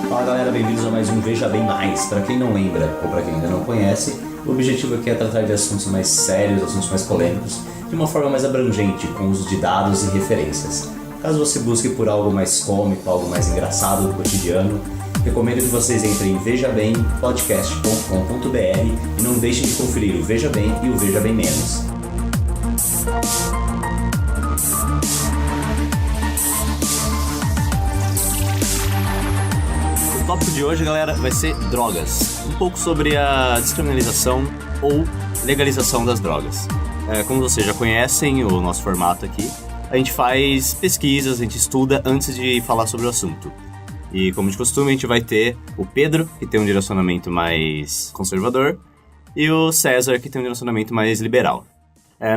Fala galera, bem-vindos a mais um Veja Bem Mais. Para quem não lembra ou para quem ainda não conhece, o objetivo aqui é tratar de assuntos mais sérios, assuntos mais polêmicos, de uma forma mais abrangente, com uso de dados e referências. Caso você busque por algo mais cômico, algo mais engraçado do cotidiano, recomendo que vocês entrem em vejabempodcast.com.br e não deixem de conferir o Veja Bem e o Veja Bem Menos. O tópico de hoje, galera, vai ser drogas. Um pouco sobre a descriminalização ou legalização das drogas. Como vocês já conhecem o nosso formato aqui, a gente faz pesquisas, a gente estuda antes de falar sobre o assunto. E como de costume, a gente vai ter o Pedro, que tem um direcionamento mais conservador, e o César, que tem um direcionamento mais liberal.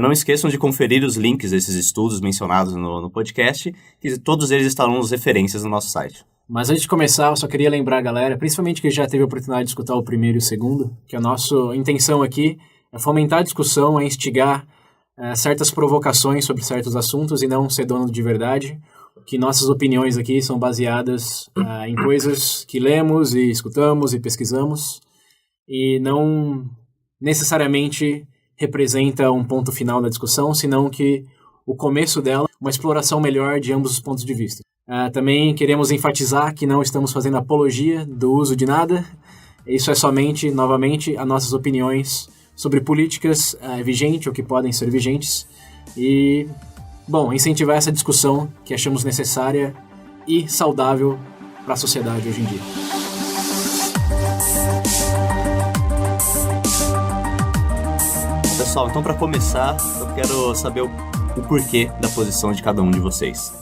Não esqueçam de conferir os links desses estudos mencionados no podcast, que todos eles estarão nas referências no nosso site. Mas antes de começar, eu só queria lembrar a galera, principalmente que já teve a oportunidade de escutar o primeiro e o segundo, que a nossa intenção aqui é fomentar a discussão, é instigar certas provocações sobre certos assuntos e não ser dono de verdade, que nossas opiniões aqui são baseadas em coisas que lemos e escutamos e pesquisamos e não necessariamente representa um ponto final da discussão, senão que o começo dela, uma exploração melhor de ambos os pontos de vista. Também queremos enfatizar que não estamos fazendo apologia do uso de nada. Isso é somente, novamente, as nossas opiniões sobre políticas vigentes ou que podem ser vigentes. E, bom, incentivar essa discussão que achamos necessária e saudável para a sociedade hoje em dia. Pessoal, então para começar, eu quero saber o porquê da posição de cada um de vocês.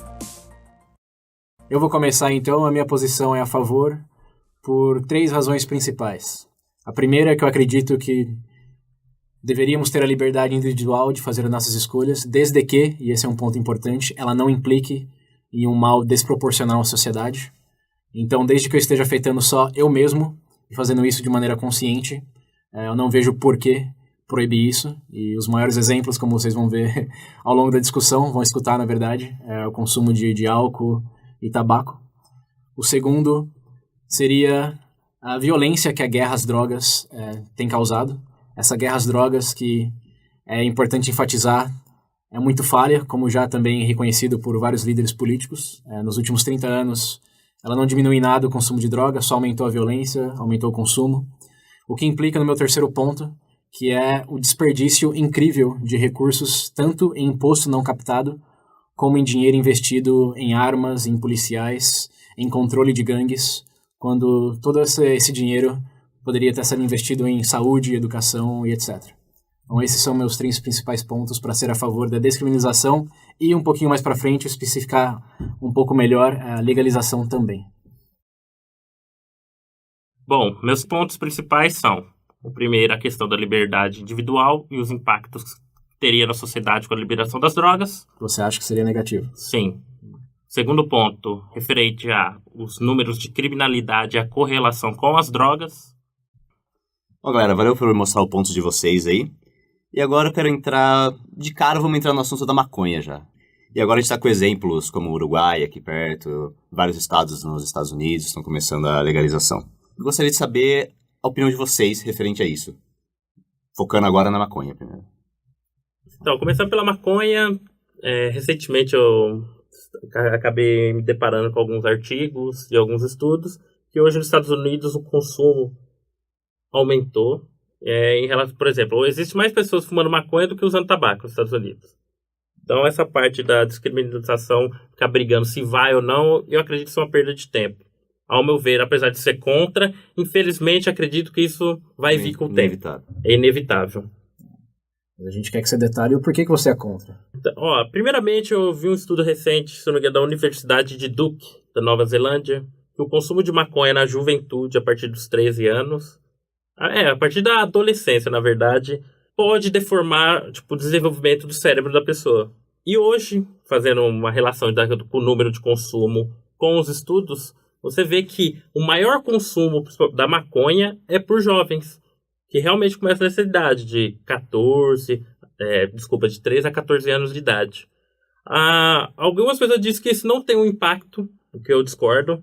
Eu vou começar então, a minha posição é a favor por 3 razões principais. A primeira é que eu acredito que deveríamos ter a liberdade individual de fazer as nossas escolhas, desde que, e esse é um ponto importante, ela não implique em um mal desproporcional à sociedade. Então, desde que eu esteja afetando só eu mesmo e fazendo isso de maneira consciente, eu não vejo por que proibir isso. E os maiores exemplos, como vocês vão ver ao longo da discussão, vão escutar, na verdade, é o consumo de álcool e tabaco. O segundo seria a violência que a guerra às drogas tem causado. Essa guerra às drogas, que é importante enfatizar, é muito falha, como já também reconhecido por vários líderes políticos. Nos últimos 30 anos, ela não diminuiu em nada o consumo de drogas, só aumentou a violência, aumentou o consumo. O que implica no meu terceiro ponto, que é o desperdício incrível de recursos, tanto em imposto não captado, como em dinheiro investido em armas, em policiais, em controle de gangues, quando todo esse dinheiro poderia estar sendo investido em saúde, educação e etc. Então esses são meus 3 principais pontos para ser a favor da descriminalização e um pouquinho mais para frente especificar um pouco melhor a legalização também. Bom, meus pontos principais são: o primeiro, a questão da liberdade individual e os impactos que teria na sociedade com a liberação das drogas. Você acha que seria negativo? Sim. Segundo ponto, referente a os números de criminalidade e a correlação com as drogas. Bom, galera, valeu por mostrar o ponto de vocês aí. E agora eu quero entrar... De cara, vamos entrar no assunto da maconha já. E agora a gente está com exemplos como o Uruguai, aqui perto, vários estados nos Estados Unidos estão começando a legalização. Eu gostaria de saber a opinião de vocês referente a isso. Focando agora na maconha primeiro. Então, começando pela maconha, recentemente eu acabei me deparando com alguns artigos e alguns estudos que hoje nos Estados Unidos o consumo aumentou. Em relação, por exemplo, existe mais pessoas fumando maconha do que usando tabaco nos Estados Unidos. Então, essa parte da descriminalização, ficar brigando se vai ou não, eu acredito que isso é uma perda de tempo. Ao meu ver, apesar de ser contra, infelizmente acredito que isso vai vir com o tempo. É inevitável. A gente quer que você detalhe o porquê que você é contra. Então, primeiramente, eu vi um estudo recente, se não me engano, da Universidade de Duke, da Nova Zelândia, que o consumo de maconha na juventude, a partir dos 13 anos, a partir da adolescência, na verdade, pode deformar o desenvolvimento do cérebro da pessoa. E hoje, fazendo uma relação com o número de consumo com os estudos, você vê que o maior consumo da maconha é por jovens, que realmente começam nessa idade de 13 a 14 anos de idade. Algumas pessoas dizem que isso não tem um impacto, o que eu discordo.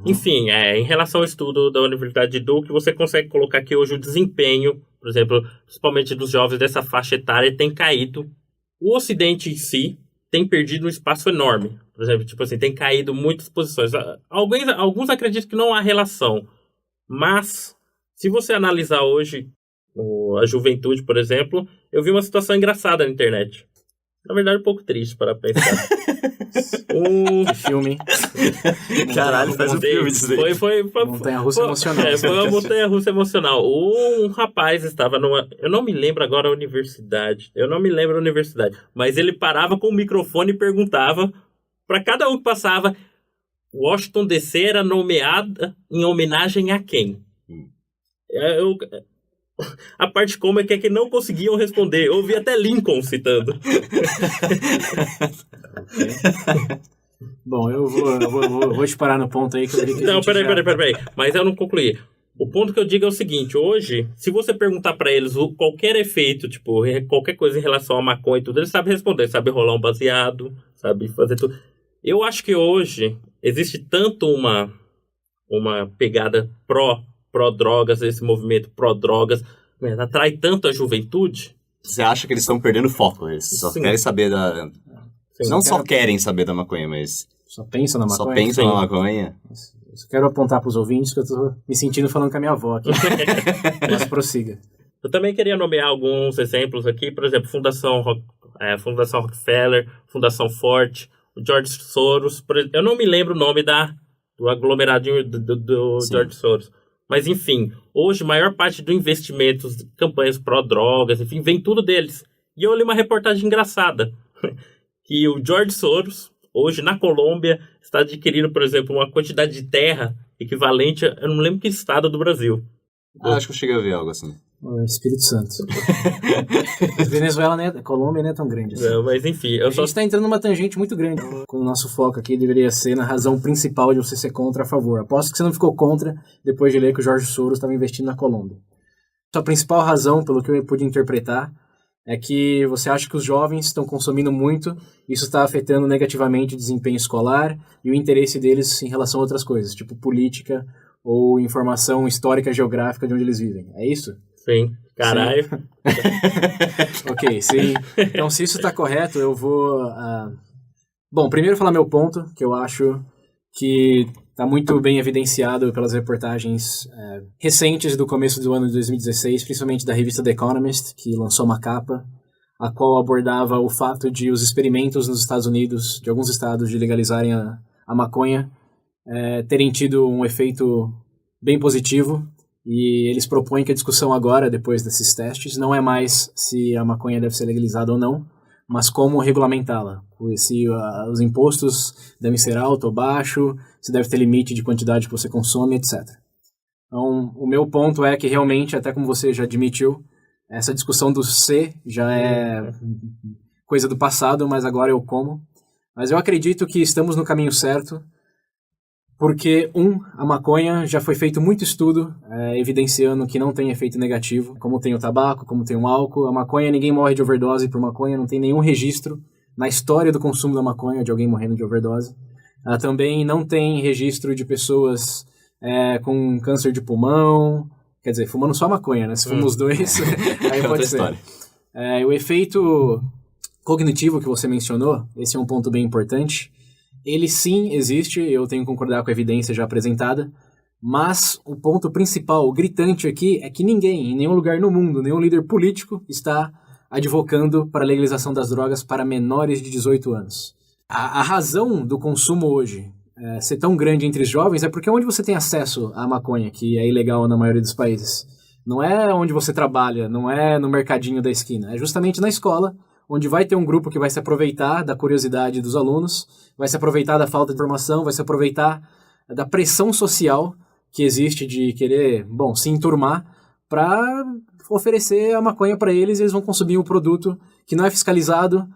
Enfim, em relação ao estudo da Universidade de Duke, você consegue colocar que hoje o desempenho, por exemplo, principalmente dos jovens dessa faixa etária, tem caído. O Ocidente em si tem perdido um espaço enorme. Por exemplo, tipo assim, tem caído muitas posições. Alguns acreditam que não há relação. Mas, se você analisar hoje a juventude, por exemplo, eu vi uma situação engraçada na internet. Na verdade, um pouco triste para pensar. Que filme, hein? Caralho, faz um filme disso aí. Foi montanha-russa emocional. Foi uma montanha-russa emocional. Um rapaz estava numa... Eu não me lembro agora a universidade. Mas ele parava com o microfone e perguntava para cada um que passava: Washington DC era nomeada em homenagem a quem? A parte cômica é que não conseguiam responder. Eu ouvi até Lincoln citando. Bom, eu vou te parar no ponto aí que eu vi que Não, peraí. Mas eu não concluí. O ponto que eu digo é o seguinte: hoje, se você perguntar pra eles qualquer efeito, tipo, qualquer coisa em relação à maconha e tudo, eles sabem responder. Sabe rolar um baseado, sabe fazer tudo. Eu acho que hoje existe tanto uma pegada pró-drogas, esse movimento pró-drogas, atrai tanto a juventude. Você acha que eles estão perdendo foco? Eles só querem saber da... Sim, não só querem saber da maconha, mas... Só pensam na maconha? Só pensam na maconha. Eu só quero apontar para os ouvintes que eu tô me sentindo falando com a minha avó aqui. Mas prossiga. Eu também queria nomear alguns exemplos aqui. Por exemplo, Fundação Rockefeller, Fundação Ford, o George Soros. Eu não me lembro o nome do aglomeradinho do George Soros. Mas, enfim, hoje a maior parte do investimento, campanhas pró-drogas, enfim, vem tudo deles. E eu li uma reportagem engraçada, que o George Soros, hoje na Colômbia, está adquirindo, por exemplo, uma quantidade de terra equivalente a... Eu não lembro que estado do Brasil. Acho que eu cheguei a ver algo assim. O Espírito Santo. Venezuela, né? Colômbia não é tão grande assim. Não, mas enfim... A gente está entrando numa tangente muito grande. Com o nosso foco aqui deveria ser na razão principal de você ser contra a favor. Aposto que você não ficou contra depois de ler que o George Soros estava investindo na Colômbia. A principal razão, pelo que eu pude interpretar, é que você acha que os jovens estão consumindo muito, isso está afetando negativamente o desempenho escolar e o interesse deles em relação a outras coisas, tipo política ou informação histórica geográfica de onde eles vivem. É isso? Sim. Caralho. Sim. Ok, sim. Então, se isso está correto, eu vou... Bom, primeiro falar meu ponto, que eu acho que está muito bem evidenciado pelas reportagens recentes do começo do ano de 2016, principalmente da revista The Economist, que lançou uma capa, a qual abordava o fato de os experimentos nos Estados Unidos, de alguns estados, de legalizarem a maconha, terem tido um efeito bem positivo. E eles propõem que a discussão agora, depois desses testes, não é mais se a maconha deve ser legalizada ou não, mas como regulamentá-la. Se os impostos devem ser alto ou baixo, se deve ter limite de quantidade que você consome, etc. Então, o meu ponto é que realmente, até como você já admitiu, essa discussão do C já é coisa do passado, mas agora é o como. Mas eu acredito que estamos no caminho certo, porque, a maconha já foi feito muito estudo evidenciando que não tem efeito negativo, como tem o tabaco, como tem o álcool. A maconha, ninguém morre de overdose por maconha, não tem nenhum registro na história do consumo da maconha de alguém morrendo de overdose. Também não tem registro de pessoas com câncer de pulmão, quer dizer, fumando só maconha, né? Se fumam os dois, aí pode ser. O efeito cognitivo que você mencionou, esse é um ponto bem importante. Ele sim existe, eu tenho que concordar com a evidência já apresentada, mas o ponto principal, o gritante aqui, é que ninguém, em nenhum lugar no mundo, nenhum líder político está advocando para a legalização das drogas para menores de 18 anos. A razão do consumo hoje ser tão grande entre os jovens é porque onde você tem acesso à maconha, que é ilegal na maioria dos países, não é onde você trabalha, não é no mercadinho da esquina, é justamente na escola, onde vai ter um grupo que vai se aproveitar da curiosidade dos alunos, vai se aproveitar da falta de informação, vai se aproveitar da pressão social que existe de querer, se enturmar para oferecer a maconha para eles, e eles vão consumir um produto que não é fiscalizado,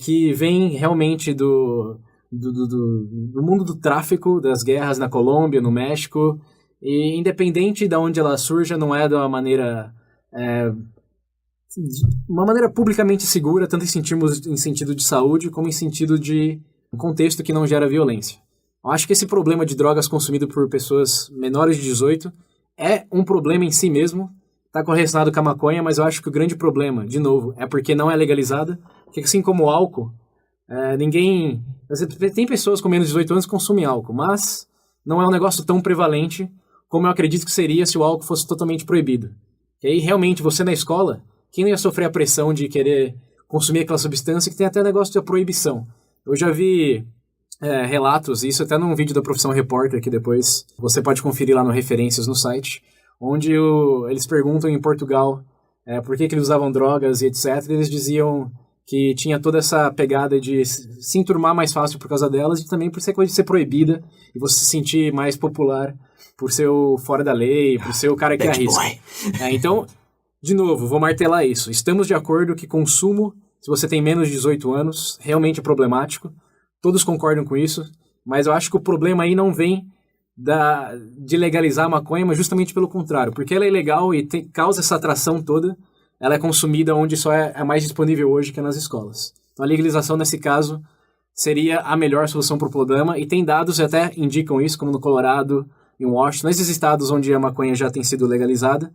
que vem realmente do mundo do tráfico, das guerras na Colômbia, no México, e independente de onde ela surja, não é de uma maneira uma maneira publicamente segura, tanto em sentido de saúde, como em sentido de um contexto que não gera violência. Eu acho que esse problema de drogas consumido por pessoas menores de 18 é um problema em si mesmo, está correlacionado com a maconha, mas eu acho que o grande problema, de novo, é porque não é legalizada, porque assim como o álcool, tem pessoas com menos de 18 anos que consumem álcool, mas não é um negócio tão prevalente como eu acredito que seria se o álcool fosse totalmente proibido. E aí, realmente, você na escola, quem não ia sofrer a pressão de querer consumir aquela substância que tem até negócio de proibição? Eu já vi relatos, isso até num vídeo da Profissão Repórter, que depois você pode conferir lá no Referências no site, onde eles perguntam em Portugal por que eles usavam drogas e etc. E eles diziam que tinha toda essa pegada de se enturmar mais fácil por causa delas e também por ser coisa de ser proibida e você se sentir mais popular por ser o fora da lei, por ser o cara que arrisca. Então, de novo, vou martelar isso. Estamos de acordo que consumo, se você tem menos de 18 anos, realmente é problemático. Todos concordam com isso, mas eu acho que o problema aí não vem de legalizar a maconha, mas justamente pelo contrário, porque ela é ilegal e causa essa atração toda, ela é consumida onde só é mais disponível hoje, que é nas escolas. Então a legalização, nesse caso, seria a melhor solução para o problema, e tem dados que até indicam isso, como no Colorado, em Washington, nesses estados onde a maconha já tem sido legalizada,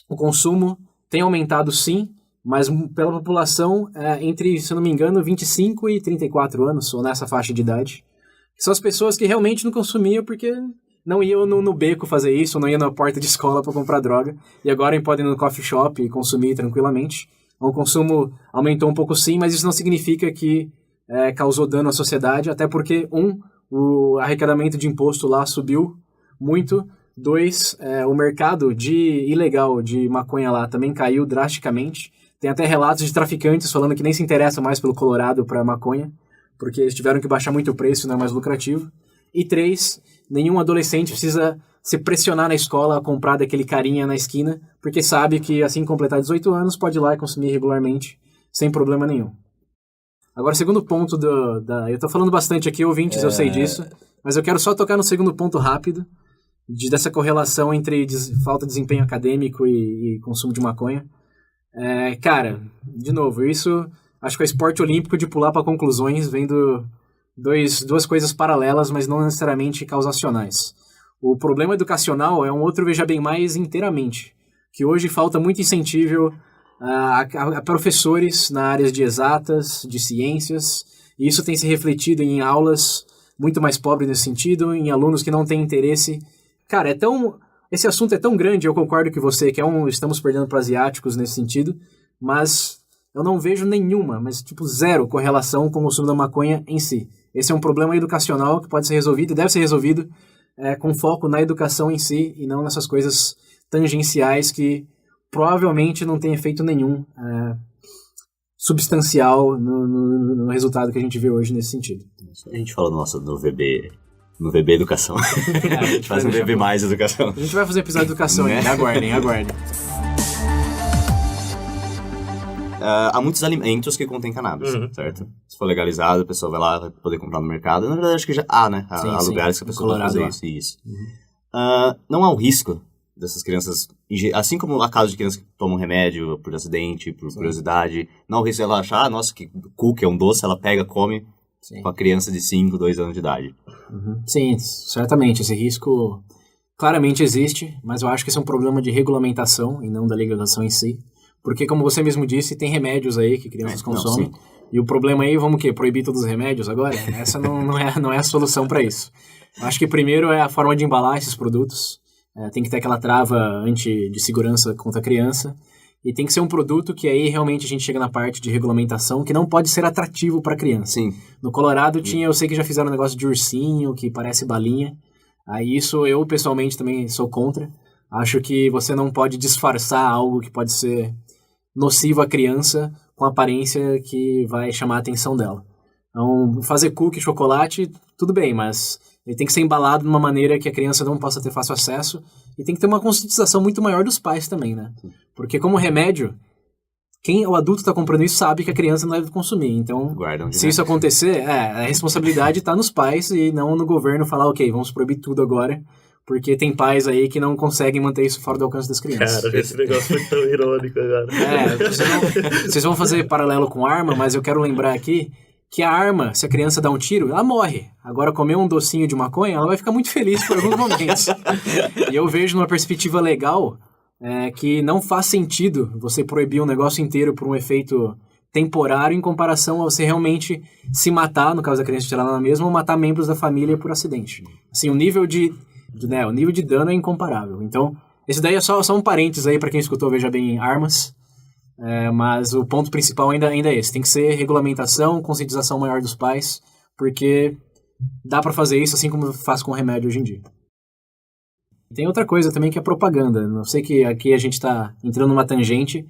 o consumo tem aumentado sim, mas pela população entre, se eu não me engano, 25 e 34 anos, ou nessa faixa de idade. São as pessoas que realmente não consumiam porque não iam no beco fazer isso, ou não iam na porta de escola para comprar droga, e agora podem ir no coffee shop e consumir tranquilamente. O consumo aumentou um pouco sim, mas isso não significa que causou dano à sociedade, até porque, o arrecadamento de imposto lá subiu muito. 2, o mercado ilegal de maconha lá também caiu drasticamente. Tem até relatos de traficantes falando que nem se interessam mais pelo Colorado para maconha, porque eles tiveram que baixar muito o preço, não é mais lucrativo. E 3, nenhum adolescente precisa se pressionar na escola a comprar daquele carinha na esquina, porque sabe que assim que completar 18 anos pode ir lá e consumir regularmente, sem problema nenhum. Agora, o segundo ponto eu tô falando bastante aqui, ouvintes, eu sei disso, mas eu quero só tocar no segundo ponto rápido, dessa correlação entre falta de desempenho acadêmico e consumo de maconha. Cara, de novo, isso acho que é esporte olímpico de pular para conclusões, vendo duas coisas paralelas, mas não necessariamente causacionais. O problema educacional é um outro, veja bem, mais inteiramente, que hoje falta muito incentivo a professores na área de exatas, de ciências, e isso tem se refletido em aulas muito mais pobres nesse sentido, em alunos que não têm interesse. Cara, esse assunto é tão grande, eu concordo que você, estamos perdendo para asiáticos nesse sentido, mas eu não vejo nenhuma, mas tipo zero correlação com o consumo da maconha em si. Esse é um problema educacional que pode ser resolvido e deve ser resolvido com foco na educação em si e não nessas coisas tangenciais que provavelmente não tem efeito nenhum substancial no resultado que a gente vê hoje nesse sentido. A gente fala no VB Educação. A gente faz um VB mais Educação. A gente vai fazer episódio de educação ainda, aguardem. Há muitos alimentos que contêm cannabis, certo? Se for legalizado, a pessoa vai lá, vai poder comprar no mercado. Na verdade, acho que já há, né? Há lugares que a pessoa pode fazer isso. Não há o risco dessas crianças, assim como há casos de crianças que tomam remédio por acidente, por curiosidade, não há o risco dela achar, nossa, que cookie é um doce, ela pega, come com a criança de 5, 2 anos de idade. Sim, certamente, esse risco claramente existe, mas eu acho que esse é um problema de regulamentação e não da legalização em si. Porque, como você mesmo disse, tem remédios aí que crianças consomem. E o problema aí, vamos o quê? Proibir todos os remédios agora? Essa não é a solução para isso. Eu acho que primeiro é a forma de embalar esses produtos. Tem que ter aquela trava de segurança contra a criança. E tem que ser um produto que aí realmente a gente chega na parte de regulamentação, que não pode ser atrativo para a criança. Sim. No Colorado eu sei que já fizeram um negócio de ursinho, que parece balinha. Aí isso eu pessoalmente também sou contra. Acho que você não pode disfarçar algo que pode ser nocivo à criança com a aparência que vai chamar a atenção dela. Então, fazer cookie, chocolate, tudo bem, mas ele tem que ser embalado de uma maneira que a criança não possa ter fácil acesso e tem que ter uma conscientização muito maior dos pais também, né? Porque como remédio, o adulto está comprando isso sabe que a criança não deve consumir. Então, se isso acontecer, a responsabilidade está nos pais e não no governo falar, ok, vamos proibir tudo agora, porque tem pais aí que não conseguem manter isso fora do alcance das crianças. Cara, esse negócio foi tão irônico agora. Vocês vão fazer paralelo com arma, mas eu quero lembrar aqui que a arma, se a criança dá um tiro, ela morre. Agora, comer um docinho de maconha, ela vai ficar muito feliz por alguns momentos. E eu vejo numa perspectiva legal que não faz sentido você proibir um negócio inteiro por um efeito temporário em comparação a você realmente se matar, no caso da criança tirar ela na mesma, ou matar membros da família por acidente. Assim, o nível de dano é incomparável. Então, esse daí é só um parênteses aí para quem escutou, veja bem, armas. Mas o ponto principal ainda é esse. Tem que ser regulamentação, conscientização maior dos pais, porque dá para fazer isso assim como faz com remédio hoje em dia. Tem outra coisa também que é propaganda. Não sei que aqui a gente está entrando numa tangente,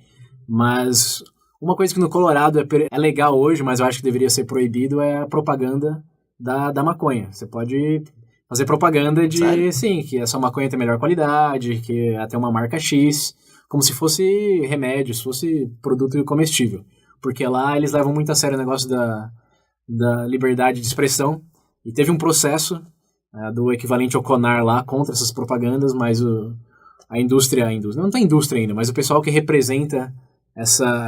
mas uma coisa que no Colorado é legal hoje, mas eu acho que deveria ser proibido, é a propaganda da maconha. Você pode fazer propaganda de, sim, que essa maconha tem melhor qualidade, que ela tem uma marca X, como se fosse remédio, se fosse produto comestível. Porque lá eles levam muito a sério o negócio da liberdade de expressão. E teve um processo do equivalente ao CONAR lá contra essas propagandas, mas a indústria, não tem indústria ainda, mas o pessoal que representa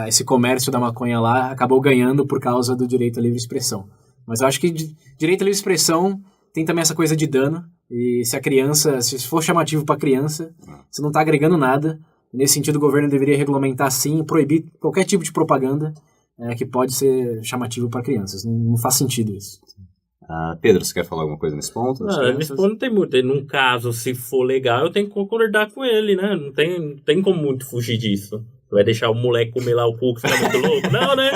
esse comércio da maconha lá acabou ganhando por causa do direito à livre expressão. Mas eu acho que direito à livre expressão tem também essa coisa de dano, e se for chamativo para criança, você não está agregando nada. Nesse sentido, o governo deveria regulamentar sim, proibir qualquer tipo de propaganda que pode ser chamativo para crianças. Não faz sentido isso. Pedro, você quer falar alguma coisa nesse ponto? Nesse ponto não tem muito. E num caso, se for legal, eu tenho que concordar com ele, né? Não tem como muito fugir disso. Vai deixar o moleque comer lá o cookie, ficar muito louco? Não, né?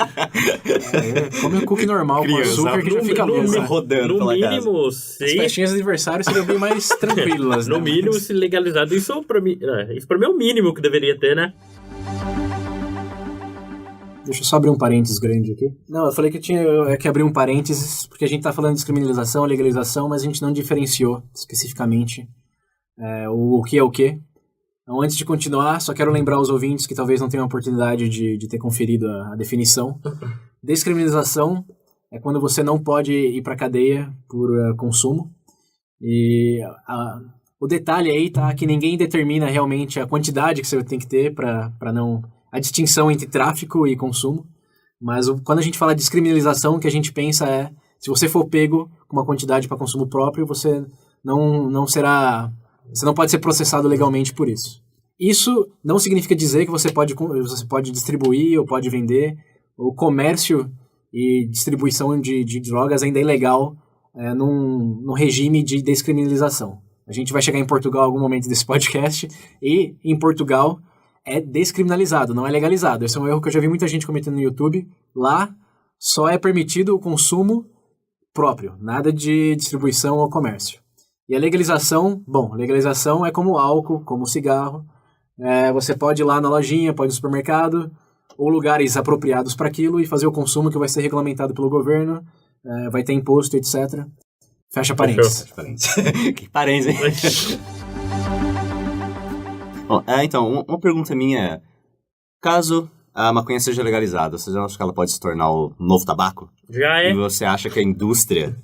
Come o cookie normal com açúcar que já fica louco. Rodando no mínimo, As festinhas de aniversário seriam bem mais tranquilas. No mínimo, se legalizado. Isso pra mim é o mínimo que deveria ter, né? Deixa eu só abrir um parênteses grande aqui. Não, eu falei que eu tinha que abrir um parênteses, porque a gente tá falando de descriminalização, legalização, mas a gente não diferenciou especificamente o que é o quê. Então, antes de continuar, só quero lembrar aos ouvintes que talvez não tenham a oportunidade de ter conferido a definição. Descriminalização é quando você não pode ir para cadeia por consumo. E o detalhe aí tá que ninguém determina realmente a quantidade que você tem que ter para não... a distinção entre tráfico e consumo. Mas quando a gente fala de descriminalização, o que a gente pensa é, se você for pego com uma quantidade para consumo próprio, você não será... Você não pode ser processado legalmente por isso. Isso não significa dizer que você pode distribuir ou pode vender. O comércio e distribuição de drogas ainda é ilegal num regime de descriminalização. A gente vai chegar em Portugal em algum momento desse podcast, e em Portugal é descriminalizado, não é legalizado. Esse é um erro que eu já vi muita gente cometendo no YouTube. Lá só é permitido o consumo próprio, nada de distribuição ou comércio. E a legalização, legalização é como álcool, como cigarro. Você pode ir lá na lojinha, pode ir no supermercado, ou lugares apropriados para aquilo e fazer o consumo que vai ser regulamentado pelo governo, vai ter imposto, etc. Fecha parênteses. Que parênteses, hein? Bom, então, uma pergunta minha é, caso a maconha seja legalizada, você acha que ela pode se tornar o novo tabaco? Já é. E você acha que a indústria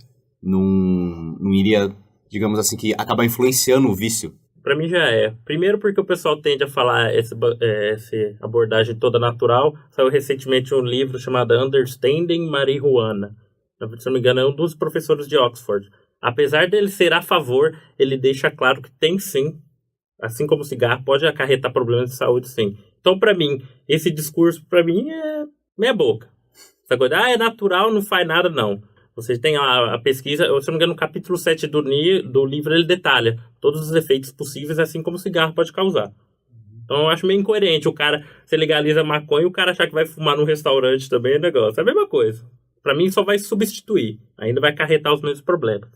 não iria... digamos assim, que acaba influenciando o vício? Pra mim já é. Primeiro porque o pessoal tende a falar essa abordagem toda natural. Saiu recentemente um livro chamado Understanding Marihuana. Se não me engano, é um dos professores de Oxford. Apesar dele ser a favor, ele deixa claro que tem sim, assim como o cigarro, pode acarretar problemas de saúde sim. Então, pra mim, esse discurso, pra mim, é meia boca. Essa coisa, é natural, não faz nada, não. Você tem a pesquisa, se não me engano, no capítulo 7 do livro, ele detalha todos os efeitos possíveis, assim como o cigarro pode causar. Então, eu acho meio incoerente o cara, você legaliza maconha e o cara achar que vai fumar num restaurante também é negócio. É a mesma coisa. Pra mim, só vai substituir. Ainda vai acarretar os mesmos problemas.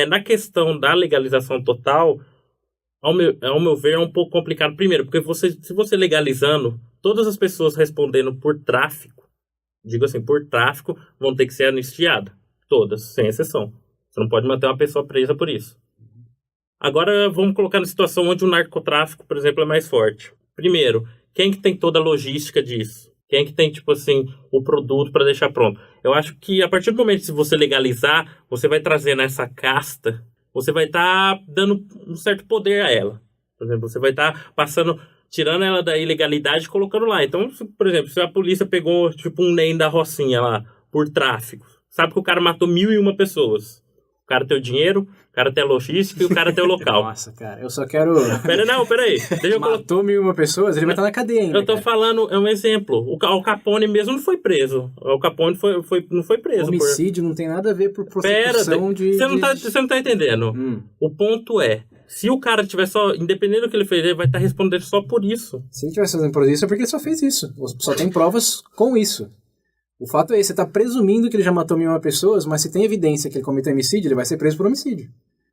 Na questão da legalização total, ao meu ver, é um pouco complicado. Primeiro, porque se você legalizando, todas as pessoas respondendo por tráfico, digo assim, por tráfico, vão ter que ser anistiadas. Todas, sem exceção. Você não pode manter uma pessoa presa por isso. Agora, vamos colocar na situação onde o narcotráfico, por exemplo, é mais forte. Primeiro, quem que tem toda a logística disso? Quem que tem, tipo assim, o produto para deixar pronto? Eu acho que, a partir do momento que você legalizar, você vai trazendo essa casta você vai estar dando um certo poder a ela. Por exemplo, você vai estar tirando ela da ilegalidade e colocando lá. Então, por exemplo, se a polícia pegou tipo um NEM da Rocinha lá, por tráfico, sabe que o cara matou 1.001 pessoas. O cara tem o dinheiro, o cara tem a logística e o cara tem o local. Nossa, cara, eu só quero... Peraí. Matou 1.001 pessoas, ele vai estar na cadeia ainda, Eu tô falando, é um exemplo. O Al Capone mesmo não foi preso. O Al Capone não foi preso. Homicídio não tem nada a ver por prosecução de... Você não tá entendendo. O ponto é, se o cara tiver só, independente do que ele fez, ele vai estar respondendo só por isso. Se ele tivesse fazendo por isso, é porque ele só fez isso. Só tem provas com isso. O fato é esse, você tá presumindo que ele já matou 1.001 pessoas, mas se tem evidência que ele cometeu homicídio, ele vai ser preso por homicídio.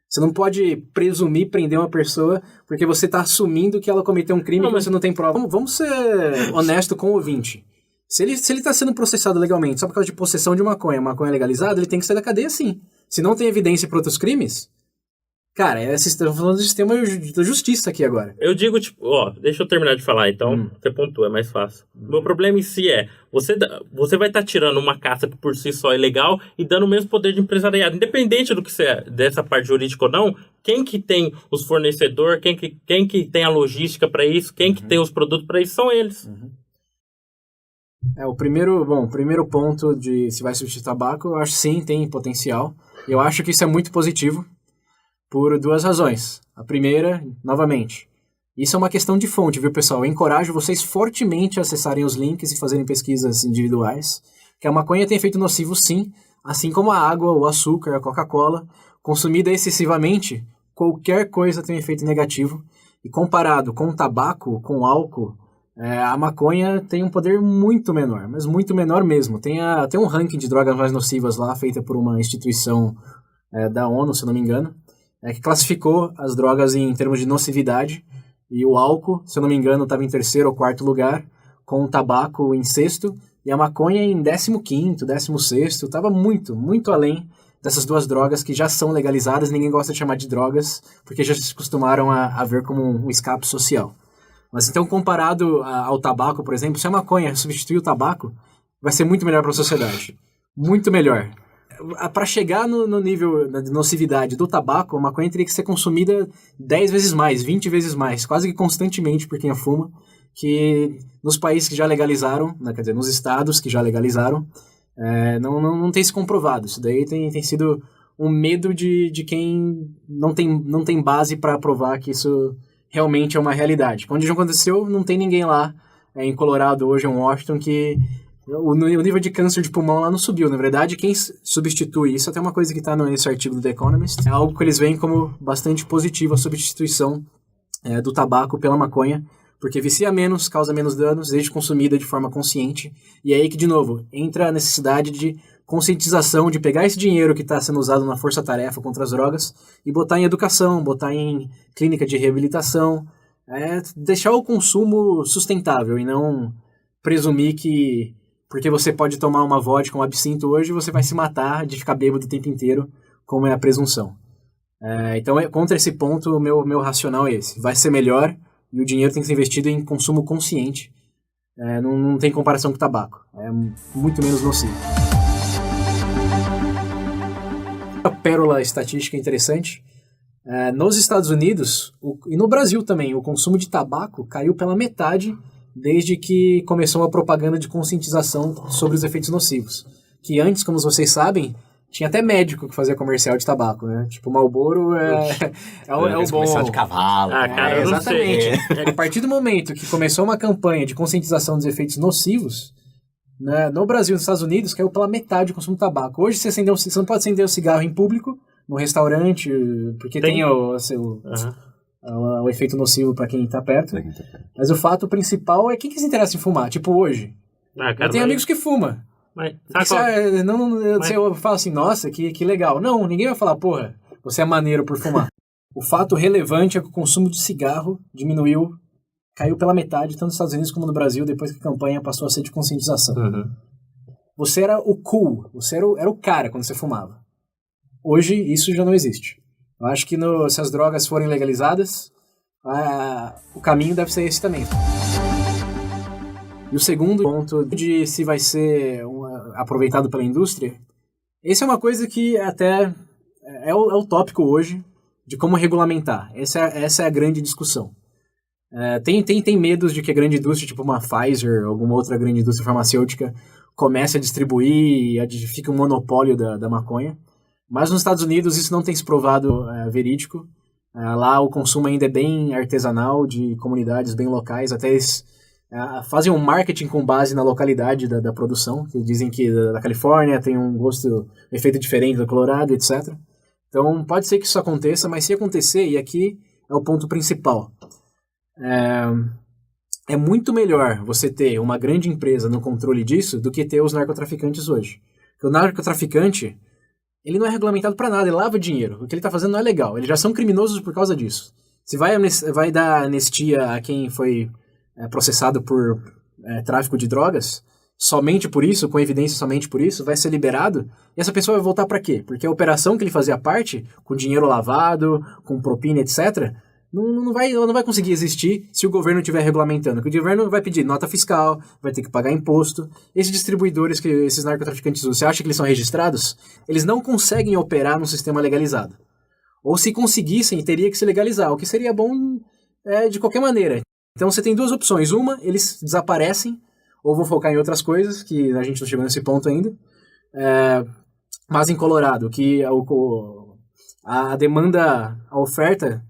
Você não pode presumir prender uma pessoa porque você tá assumindo que ela cometeu um crime e você não tem prova. Vamos ser honesto com o ouvinte. Se ele tá sendo processado legalmente só por causa de possessão de maconha legalizada, ele tem que sair da cadeia sim. Se não tem evidência para outros crimes... Cara, estamos falando do sistema da justiça aqui agora. Eu digo, deixa eu terminar de falar, então, você pontua, é mais fácil. O meu problema em si é, você vai estar tirando uma caça que por si só é legal e dando o mesmo poder de empresariado. Independente do que dessa parte jurídica ou não, quem que tem os fornecedores, quem que tem a logística para isso, quem que tem os produtos para isso, são eles. O primeiro ponto de se vai substituir tabaco, eu acho sim, tem potencial. Eu acho que isso é muito positivo. Por duas razões. A primeira, novamente, isso é uma questão de fonte, viu, pessoal? Eu encorajo vocês fortemente a acessarem os links e fazerem pesquisas individuais, que a maconha tem efeito nocivo, sim, assim como a água, o açúcar, a Coca-Cola. Consumida excessivamente, qualquer coisa tem efeito negativo. E comparado com o tabaco, com o álcool, a maconha tem um poder muito menor, mas muito menor mesmo. Tem um ranking de drogas mais nocivas lá, feita por uma instituição da ONU, se eu não me engano, que classificou as drogas em termos de nocividade, e o álcool, se eu não me engano, estava em 3º ou 4º lugar, com o tabaco em 6º, e a maconha em 15º, 16º, estava muito, muito além dessas duas drogas que já são legalizadas, ninguém gosta de chamar de drogas, porque já se acostumaram a ver como um escape social. Mas então, comparado ao tabaco, por exemplo, se a maconha substituir o tabaco, vai ser muito melhor para a sociedade. Muito melhor. Para chegar no nível de nocividade do tabaco, a maconha teria que ser consumida 10 vezes mais, 20 vezes mais, quase que constantemente por quem a fuma, que nos países que já legalizaram, quer dizer, nos estados que já legalizaram, não tem se comprovado. Isso daí tem sido um medo de quem não tem base para provar que isso realmente é uma realidade. Quando isso aconteceu, não tem ninguém lá em Colorado hoje, em Washington, que... O nível de câncer de pulmão lá não subiu. Na verdade, quem substitui isso, até uma coisa que está nesse artigo do The Economist, é algo que eles veem como bastante positivo, a substituição do tabaco pela maconha, porque vicia menos, causa menos danos, desde consumida de forma consciente. E é aí que, de novo, entra a necessidade de conscientização, de pegar esse dinheiro que está sendo usado na força-tarefa contra as drogas e botar em educação, botar em clínica de reabilitação, deixar o consumo sustentável e não presumir que porque você pode tomar uma vodka, um absinto hoje, você vai se matar de ficar bêbado o tempo inteiro, como é a presunção. Então, contra esse ponto, o meu racional é esse. Vai ser melhor e o dinheiro tem que ser investido em consumo consciente. Não tem comparação com o tabaco. É muito menos nocivo. Uma pérola estatística interessante. Nos Estados Unidos, e no Brasil também, o consumo de tabaco caiu pela metade desde que começou uma propaganda de conscientização sobre os efeitos nocivos. Que antes, como vocês sabem, tinha até médico que fazia comercial de tabaco, né? Tipo, Marlboro é o bom... comercial de cavalo. Cara, eu não sei. Exatamente. A partir do momento que começou uma campanha de conscientização dos efeitos nocivos, né, no Brasil e nos Estados Unidos, caiu pela metade o consumo de tabaco. Hoje, você não pode acender o cigarro em público, no restaurante, porque tem o efeito nocivo para quem tá perto. Mas o fato principal é quem que se interessa em fumar. Tipo, hoje. Eu tenho amigos que fumam. Eu falo assim, nossa, que legal. Não, ninguém vai falar, porra, você é maneiro por fumar. O fato relevante é que o consumo de cigarro diminuiu, caiu pela metade, tanto nos Estados Unidos como no Brasil, depois que a campanha passou a ser de conscientização. Você era o cool, você era o cara quando você fumava. Hoje, isso já não existe. Eu acho que se as drogas forem legalizadas, o caminho deve ser esse também. E o segundo ponto de se vai ser aproveitado pela indústria, essa é uma coisa que até é o tópico hoje de como regulamentar. Essa é a grande discussão. Tem medos de que a grande indústria, tipo uma Pfizer, alguma outra grande indústria farmacêutica, comece a distribuir e fique um monopólio da maconha. Mas nos Estados Unidos isso não tem se provado verídico. Lá o consumo ainda é bem artesanal, de comunidades bem locais. Até eles fazem um marketing com base na localidade da produção. Que dizem que da Califórnia tem um efeito diferente do Colorado, etc. Então pode ser que isso aconteça, mas se acontecer, e aqui é o ponto principal, é muito melhor você ter uma grande empresa no controle disso do que ter os narcotraficantes hoje. Porque o narcotraficante, ele não é regulamentado para nada, ele lava dinheiro. O que ele está fazendo não é legal, eles já são criminosos por causa disso. Se vai dar anistia a quem foi processado por tráfico de drogas, somente por isso, com evidência somente por isso, vai ser liberado, e essa pessoa vai voltar para quê? Porque a operação que ele fazia parte, com dinheiro lavado, com propina, etc., ela não vai conseguir existir se o governo estiver regulamentando. Porque o governo vai pedir nota fiscal, vai ter que pagar imposto. Esses distribuidores que esses narcotraficantes usam, você acha que eles são registrados? Eles não conseguem operar num sistema legalizado. Ou se conseguissem, teria que se legalizar, o que seria bom de qualquer maneira. Então você tem duas opções. Uma, eles desaparecem, ou vão focar em outras coisas, que a gente não chegou nesse ponto ainda. Mas em Colorado, que a demanda, a oferta,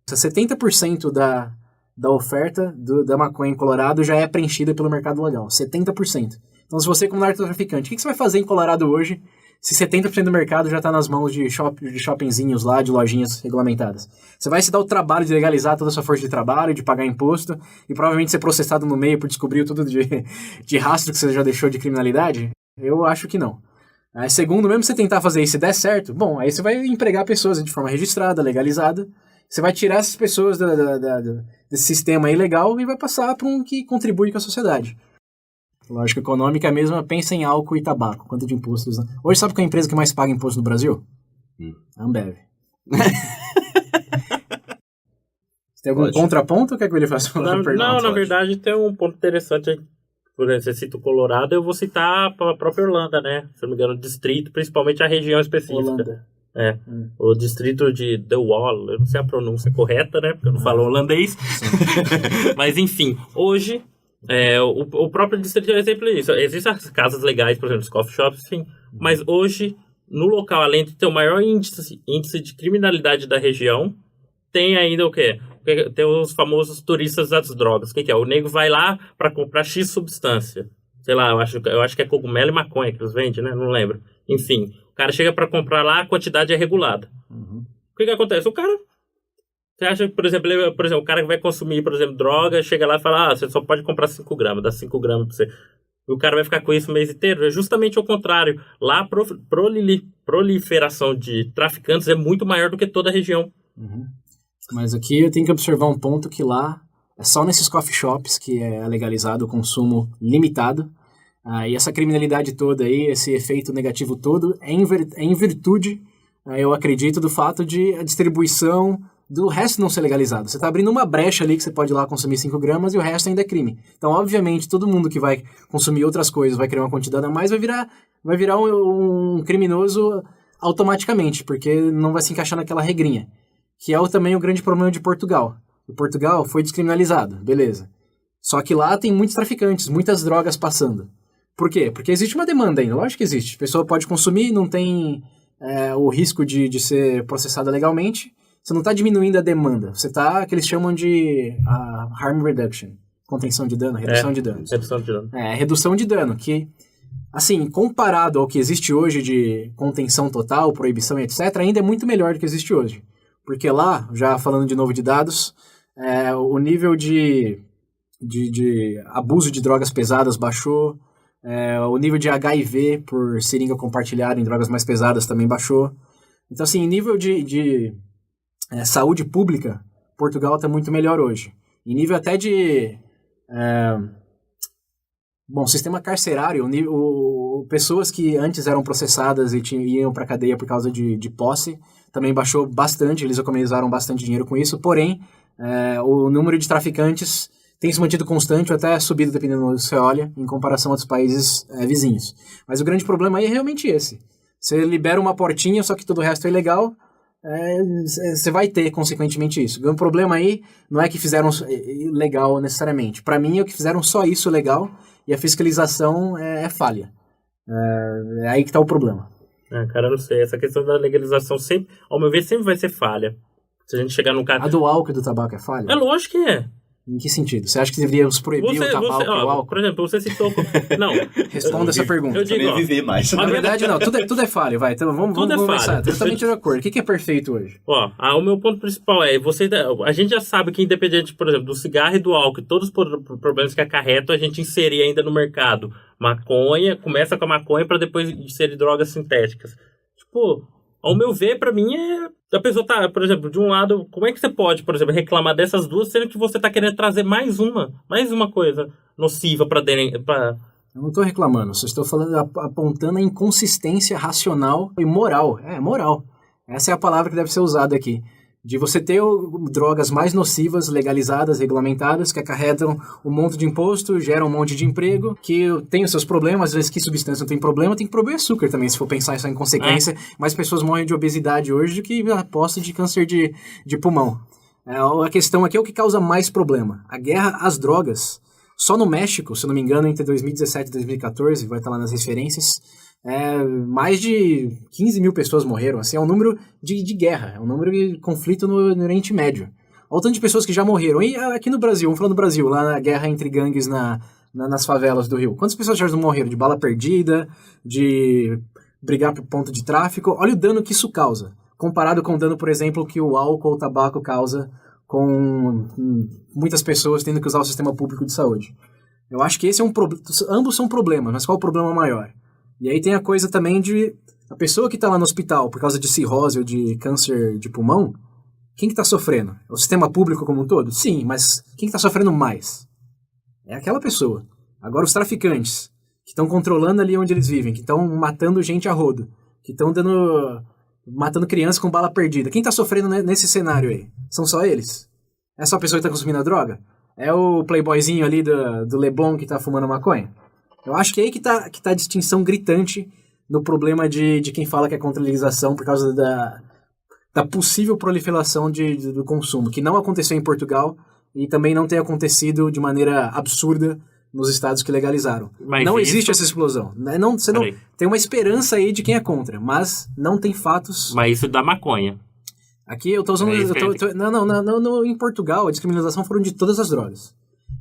70% da oferta da maconha em Colorado já é preenchida pelo mercado legal. 70%. Então, se você, como narcotraficante, o que você vai fazer em Colorado hoje se 70% do mercado já está nas mãos de shoppingzinhos lá, de lojinhas regulamentadas? Você vai se dar o trabalho de legalizar toda a sua força de trabalho, de pagar imposto e provavelmente ser processado no meio por descobrir tudo de rastro que você já deixou de criminalidade? Eu acho que não. Segundo, mesmo você tentar fazer isso e der certo, bom, aí você vai empregar pessoas de forma registrada, legalizada. Você vai tirar essas pessoas desse sistema ilegal e vai passar para um que contribui com a sociedade. Lógica econômica é a mesma, pensa em álcool e tabaco. Quanto de impostos? Né? Hoje sabe qual é a empresa que mais paga imposto no Brasil? A Ambev. Tem algum contraponto ou quer que ele faça uma pergunta? Não, na verdade tem um ponto interessante. Por exemplo, você cita o Colorado, eu vou citar a própria Orlando, né? Se não me engano, o distrito, principalmente a região específica. Holanda. O distrito de The Wall, eu não sei a pronúncia correta, né? Porque eu não falo holandês. Mas enfim, hoje, o próprio distrito é um exemplo disso. Existem as casas legais, por exemplo, os coffee shops, enfim. Mas hoje, no local, além de ter o maior índice de criminalidade da região, tem ainda o quê? Tem os famosos turistas das drogas. O que é? O nego vai lá para comprar X substância. Sei lá, eu acho que é cogumelo e maconha que eles vendem, né? Não lembro. Enfim, o cara chega para comprar lá, a quantidade é regulada. O que acontece? O cara... Você acha que, por exemplo, o cara que vai consumir, por exemplo, droga, chega lá e fala, você só pode comprar 5 gramas, dá 5 gramas para você. E o cara vai ficar com isso o mês inteiro? É justamente o contrário. Lá a proliferação de traficantes é muito maior do que toda a região. Mas aqui eu tenho que observar um ponto que lá é só nesses coffee shops que é legalizado o consumo limitado. E essa criminalidade toda aí, esse efeito negativo todo, é em virtude, eu acredito, do fato de a distribuição do resto não ser legalizado. Você está abrindo uma brecha ali que você pode ir lá consumir 5 gramas e o resto ainda é crime. Então, obviamente, todo mundo que vai consumir outras coisas, vai criar uma quantidade a mais, vai virar um criminoso automaticamente, porque não vai se encaixar naquela regrinha. Que é também o grande problema de Portugal. O Portugal foi descriminalizado, beleza. Só que lá tem muitos traficantes, muitas drogas passando. Por quê? Porque existe uma demanda ainda, lógico que existe. A pessoa pode consumir, não tem o risco de ser processada legalmente. Você não está diminuindo a demanda. Você está, que eles chamam de harm reduction. Contenção de dano, redução de danos. Redução de dano. Redução de dano, que, assim, comparado ao que existe hoje de contenção total, proibição e etc., ainda é muito melhor do que existe hoje. Porque lá, já falando de novo de dados, o nível de abuso de drogas pesadas baixou, o nível de HIV por seringa compartilhada em drogas mais pesadas também baixou. Então, assim, nível de saúde pública, Portugal está muito melhor hoje. Em nível até de... sistema carcerário, pessoas que antes eram processadas e iam para a cadeia por causa de posse, também baixou bastante, eles economizaram bastante dinheiro com isso, porém, o número de traficantes tem se mantido constante ou até subido, dependendo do que você olha, em comparação a outros países vizinhos. Mas o grande problema aí é realmente esse. Você libera uma portinha, só que todo o resto é ilegal, você vai ter, consequentemente, isso. O problema aí não é que fizeram legal necessariamente. Para mim, é que fizeram só isso legal e a fiscalização é falha. É aí que tá o problema. Cara, eu não sei. Essa questão da legalização, sempre, ao meu ver, sempre vai ser falha. Se a gente chegar num cara... A do álcool e do tabaco é falha? É lógico que é. Em que sentido? Você acha que deveríamos proibir o tabaco e o álcool? Por exemplo, você citou... Não. Responda essa pergunta. Eu digo, viver mais. Na verdade, não. Tudo é falha, vai. Então, vamos começar. Totalmente de acordo. O que é perfeito hoje? O meu ponto principal é... a gente já sabe que, independente, por exemplo, do cigarro e do álcool, todos os problemas que acarretam, a gente inserir ainda no mercado. Maconha, começa com a maconha para depois inserir drogas sintéticas. Tipo... Ao meu ver, pra mim, a pessoa tá, por exemplo, de um lado, como é que você pode, por exemplo, reclamar dessas duas, sendo que você tá querendo trazer mais uma coisa nociva pra dentro, Eu não tô reclamando, só estou falando, apontando a inconsistência racional e moral. Moral. Essa é a palavra que deve ser usada aqui. De você ter drogas mais nocivas, legalizadas, regulamentadas, que acarretam um monte de imposto, geram um monte de emprego, que tem os seus problemas, às vezes que substância não tem problema, tem que proibir açúcar também, se for pensar isso em consequência. Mais pessoas morrem de obesidade hoje do que a posse de câncer de pulmão. A questão aqui é o que causa mais problema. A guerra às drogas. Só no México, se eu não me engano, entre 2017 e 2014, vai estar lá nas referências, mais de 15 mil pessoas morreram. Assim, é um número de guerra, é um número de conflito no Oriente Médio. Olha o tanto de pessoas que já morreram. E aqui no Brasil, vamos falar do Brasil, lá na guerra entre gangues nas favelas do Rio. Quantas pessoas já não morreram? De bala perdida, de brigar por ponto de tráfico. Olha o dano que isso causa, comparado com o dano, por exemplo, que o álcool ou o tabaco causa com muitas pessoas tendo que usar o sistema público de saúde. Eu acho que esse é um problema. Ambos são problemas, mas qual é o problema maior? E aí tem a coisa também de a pessoa que está lá no hospital por causa de cirrose ou de câncer de pulmão, quem que está sofrendo? O sistema público como um todo? Sim, mas quem que está sofrendo mais? É aquela pessoa. Agora os traficantes, que estão controlando ali onde eles vivem, que estão matando gente a rodo, que estão matando crianças com bala perdida. Quem está sofrendo nesse cenário aí? São só eles? É só a pessoa que está consumindo a droga? É o playboyzinho ali do Leblon que está fumando maconha? Eu acho que é aí que tá a distinção gritante no problema de quem fala que é contra a legalização por causa da possível proliferação do consumo, que não aconteceu em Portugal e também não tem acontecido de maneira absurda nos estados que legalizaram. Mas não existe essa explosão. Você não tem uma esperança aí de quem é contra, mas não tem fatos. Mas isso da maconha. Aqui eu tô usando... Não, em Portugal a descriminalização foram de todas as drogas.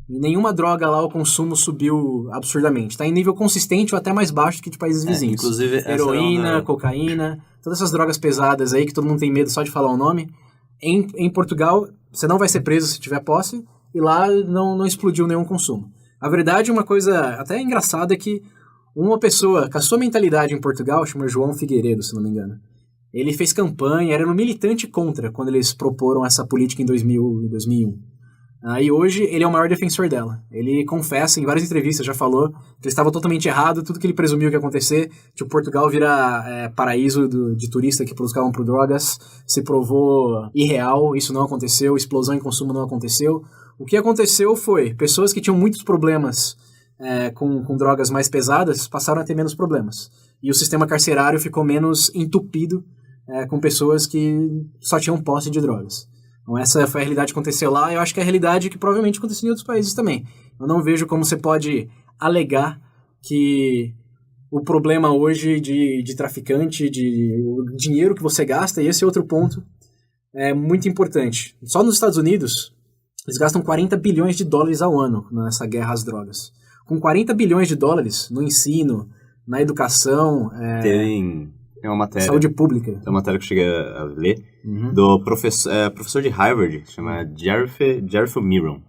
E nenhuma droga lá o consumo subiu absurdamente. Está em nível consistente ou até mais baixo que de países vizinhos. Inclusive, heroína, cocaína, todas essas drogas pesadas aí que todo mundo tem medo só de falar o nome. Em Portugal, você não vai ser preso se tiver posse, e lá não explodiu nenhum consumo. A verdade, uma coisa até engraçada é que uma pessoa com a sua mentalidade em Portugal, chama João Figueiredo, se não me engano, ele fez campanha, era um militante contra quando eles proporam essa política em 2001. E hoje ele é o maior defensor dela. Ele confessa em várias entrevistas, já falou que ele estava totalmente errado, tudo que ele presumiu que ia acontecer, tipo, Portugal vira paraíso de turista que buscavam por drogas, se provou irreal, isso não aconteceu, explosão em consumo não aconteceu. O que aconteceu foi, pessoas que tinham muitos problemas com drogas mais pesadas passaram a ter menos problemas. E o sistema carcerário ficou menos entupido com pessoas que só tinham posse de drogas. Então essa foi a realidade que aconteceu lá, e eu acho que é a realidade que provavelmente aconteceu em outros países também. Eu não vejo como você pode alegar que o problema hoje de traficante, o dinheiro que você gasta, e esse é outro ponto, é muito importante. Só nos Estados Unidos, eles gastam 40 bilhões de dólares ao ano nessa guerra às drogas. Com 40 bilhões de dólares no ensino, na educação... Tem uma matéria... Saúde pública. Tem uma matéria que eu cheguei a ler, do professor de Harvard, chama Jeremy Miron,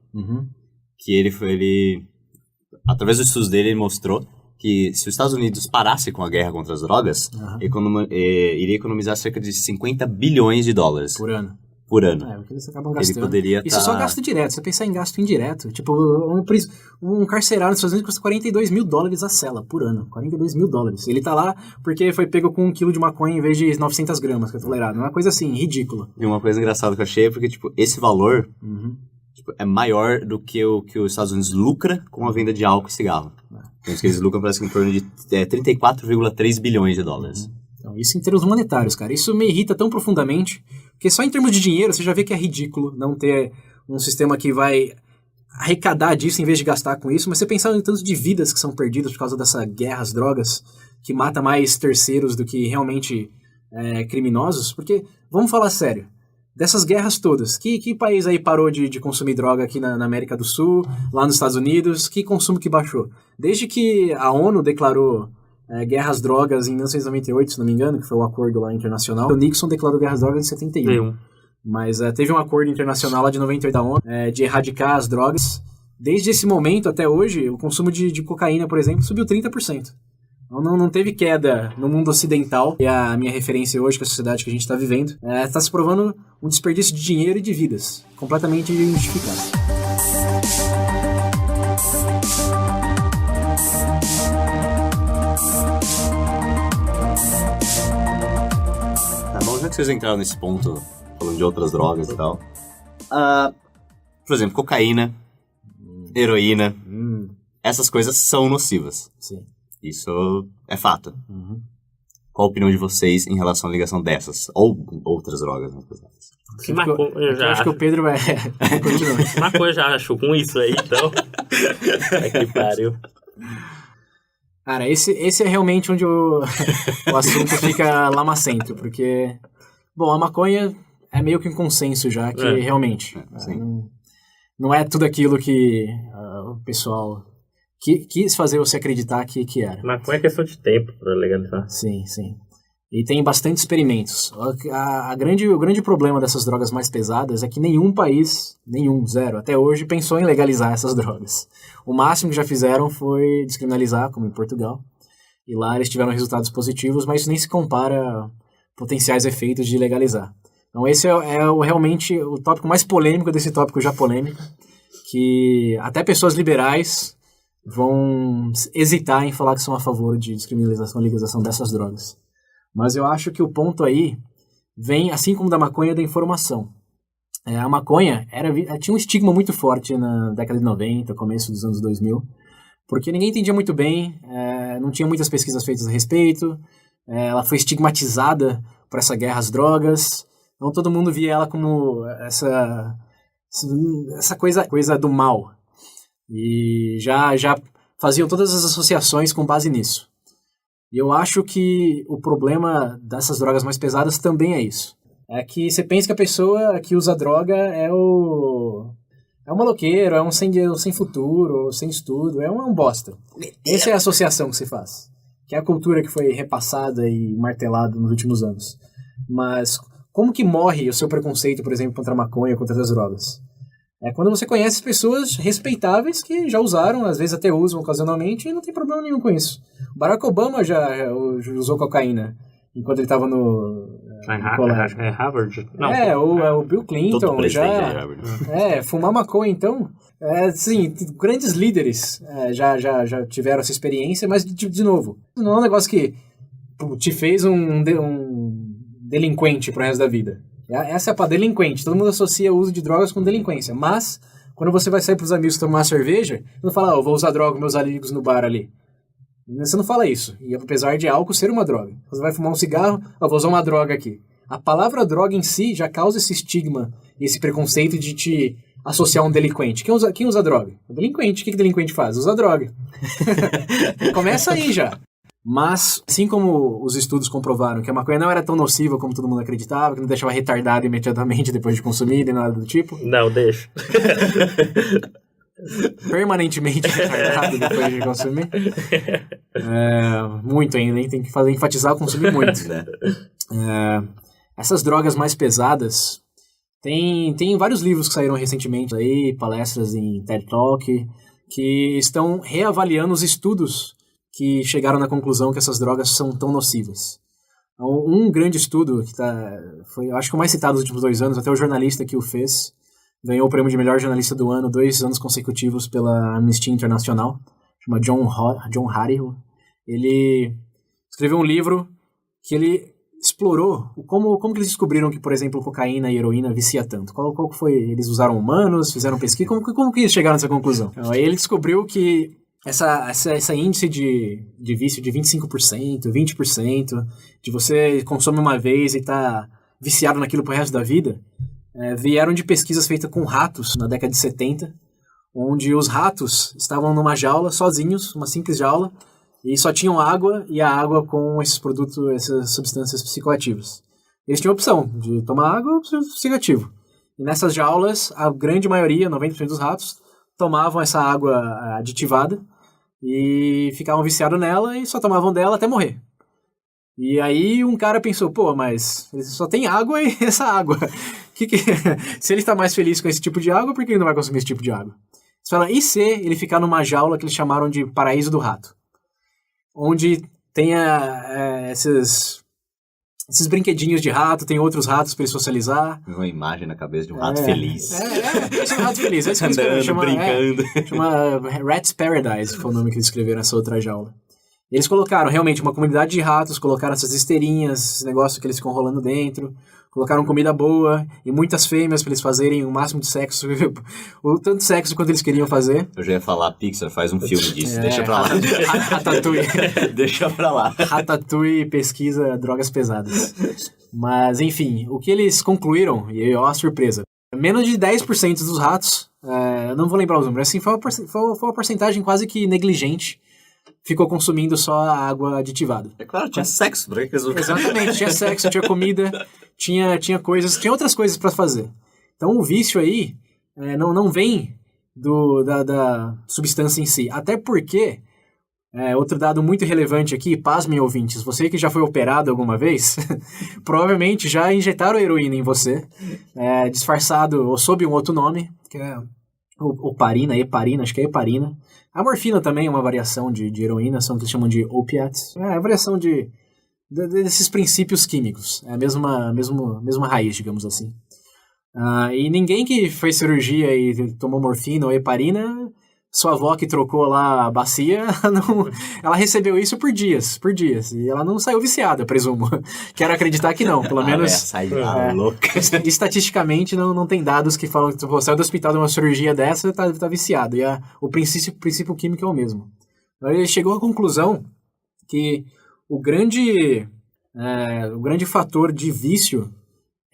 que ele, através dos estudos dele, ele mostrou que se os Estados Unidos parasse com a guerra contra as drogas, iria economizar cerca de 50 bilhões de dólares. Por ano. Porque eles acabam gastando. Ele poderia Isso é só gasto direto. Se você pensar em gasto indireto, tipo, um carcerário nos Estados Unidos custa 42 mil dólares a cela por ano. 42 mil dólares. Ele tá lá porque foi pego com 1 quilo de maconha em vez de 900 gramas, que é tolerado. É uma coisa assim, ridícula. E uma coisa engraçada que eu achei é porque, tipo, esse valor é maior do que o que os Estados Unidos lucra com a venda de álcool e cigarro. Então, que eles lucram parece que em torno de 34,3 bilhões de dólares. Então, Isso em termos monetários, cara. Isso me irrita tão profundamente, porque só em termos de dinheiro você já vê que é ridículo não ter um sistema que vai arrecadar disso em vez de gastar com isso, mas você pensar em tantos de vidas que são perdidas por causa dessa guerra às drogas, que mata mais terceiros do que realmente criminosos, porque, vamos falar sério, dessas guerras todas, que país aí parou de consumir droga aqui na América do Sul, lá nos Estados Unidos, que consumo que baixou? Desde que a ONU declarou guerra às drogas em 1998, se não me engano, que foi o acordo lá internacional, o Nixon declarou guerra às drogas em 71. Mas teve um acordo internacional lá de 98 da ONU de erradicar as drogas. Desde esse momento até hoje, o consumo de cocaína, por exemplo, subiu 30%. Não teve queda no mundo ocidental, e a minha referência hoje, que é a sociedade que a gente está vivendo, está se provando um desperdício de dinheiro e de vidas, completamente injustificado. Tá bom, já que vocês entraram nesse ponto, falando de outras drogas e tal, por exemplo, cocaína, heroína, essas coisas são nocivas. Sim. Isso é fato. Qual a opinião de vocês em relação à ligação dessas? Ou outras drogas, né? Eu acho que o Pedro vai continuar. Maconha já acho com isso aí, então. É que pariu. Cara, esse é realmente onde o assunto fica lamacento, porque, bom, a maconha é meio que um consenso já, que realmente não é tudo aquilo que o pessoal quis fazer você acreditar que era. Maconha é questão de tempo para legalizar. Sim, sim. E tem bastante experimentos. O grande problema dessas drogas mais pesadas é que nenhum país, zero, até hoje, pensou em legalizar essas drogas. O máximo que já fizeram foi descriminalizar, como em Portugal. E lá eles tiveram resultados positivos, mas isso nem se compara a potenciais efeitos de legalizar. Então esse realmente o tópico mais polêmico desse tópico já polêmico, que até pessoas liberais vão hesitar em falar que são a favor de descriminalização e legalização dessas drogas. Mas eu acho que o ponto aí vem, assim como da maconha, da informação. A maconha tinha um estigma muito forte na década de 90, começo dos anos 2000, porque ninguém entendia muito bem, não tinha muitas pesquisas feitas a respeito, ela foi estigmatizada por essa guerra às drogas, então todo mundo via ela como essa coisa do mal. E já faziam todas as associações com base nisso. E eu acho que o problema dessas drogas mais pesadas também é isso. É que você pensa que a pessoa que usa droga é um maloqueiro, é um sem futuro, sem estudo, é um bosta. Essa é a associação que se faz. Que é a cultura que foi repassada e martelada nos últimos anos. Mas como que morre o seu preconceito, por exemplo, contra a maconha, contra as drogas? É quando você conhece pessoas respeitáveis que já usaram, às vezes até usam ocasionalmente, e não tem problema nenhum com isso. O Barack Obama já usou cocaína enquanto ele estava no colégio. É Harvard? Não. O Bill Clinton já... fumar maconha, então... sim, grandes líderes já tiveram essa experiência, mas, de novo, não é um negócio que te fez um delinquente pro resto da vida. Essa é pra delinquente. Todo mundo associa o uso de drogas com delinquência. Mas, quando você vai sair pros amigos tomar uma cerveja, você não fala, eu vou usar droga com meus amigos no bar ali. Você não fala isso. E apesar de álcool ser uma droga. Você vai fumar um cigarro, eu vou usar uma droga aqui. A palavra droga em si já causa esse estigma, esse preconceito de te associar a um delinquente. Quem usa droga? O delinquente. O que delinquente faz? Usa droga. Começa aí já. Mas, assim como os estudos comprovaram que a maconha não era tão nociva como todo mundo acreditava, que não deixava retardado imediatamente depois de consumir, nem nada do tipo. Não, deixa. Permanentemente retardado depois de consumir. Muito ainda, hein? Tem que enfatizar o consumir muito. Essas drogas mais pesadas, tem vários livros que saíram recentemente aí, palestras em TED Talk, que estão reavaliando os estudos que chegaram na conclusão que essas drogas são tão nocivas. Um grande estudo, que foi, acho que o mais citado nos últimos 2 anos, até o jornalista que o fez, ganhou o prêmio de melhor jornalista do ano 2 anos consecutivos pela Amnistia Internacional, chama John Hattie. Ele escreveu um livro que ele explorou como que eles descobriram que, por exemplo, cocaína e heroína vicia tanto. Qual que foi? Eles usaram humanos, fizeram pesquisa, como que eles chegaram nessa conclusão? Então, aí ele descobriu que essa índice de vício de 25%, 20%, de você consome uma vez e tá viciado naquilo pro resto da vida, vieram de pesquisas feitas com ratos na década de 70, onde os ratos estavam numa jaula sozinhos, uma simples jaula, e só tinham água, e a água com esses produtos, essas substâncias psicoativas. Eles tinham a opção de tomar água ou psicoativo. E nessas jaulas, a grande maioria, 90% dos ratos, tomavam essa água aditivada e ficavam viciados nela e só tomavam dela até morrer. E aí um cara pensou, pô, mas ele só tem água e essa água. Se ele está mais feliz com esse tipo de água, por que ele não vai consumir esse tipo de água? Você fala, e se ele ficar numa jaula que eles chamaram de paraíso do rato? Onde tenha esses brinquedinhos de rato, tem outros ratos para ele socializar. Uma imagem na cabeça de um rato feliz. Esse é um rato feliz. Esse andando, brincando. Chama Rat's Paradise, foi o nome que eles escreveram nessa outra jaula. Eles colocaram realmente uma comunidade de ratos, colocaram essas esteirinhas, esse negócio que eles ficam rolando dentro, colocaram comida boa e muitas fêmeas para eles fazerem o máximo de sexo, o tanto sexo quanto eles queriam fazer. Eu já ia falar, Pixar faz um filme disso, deixa pra lá. Ratatouille. Deixa pra lá. Ratatouille pesquisa drogas pesadas. Mas, enfim, o que eles concluíram, e ó a surpresa, menos de 10% dos ratos, eu não vou lembrar os números, assim, foi uma porcentagem quase que negligente, ficou consumindo só a água aditivada. É claro, tinha sexo. Exatamente, tinha sexo, tinha comida, tinha outras coisas para fazer. Então o vício aí não vem da substância em si. Até porque, outro dado muito relevante aqui, pasmem ouvintes, você que já foi operado alguma vez, provavelmente já injetaram heroína em você, disfarçado ou sob um outro nome, que é heparina, acho que é heparina. A morfina também é uma variação de heroína, são o que eles chamam de opiates. É a variação desses princípios químicos. É a mesma raiz, digamos assim. E ninguém que fez cirurgia e tomou morfina ou heparina, sua avó que trocou lá a bacia, ela recebeu isso por dias. E ela não saiu viciada, presumo. Quero acreditar que não, pelo menos. Louca. Estatisticamente não tem dados que falam que você saiu do hospital de uma cirurgia dessa, tá viciado. E o princípio químico é o mesmo. Ele chegou à conclusão que o grande fator de vício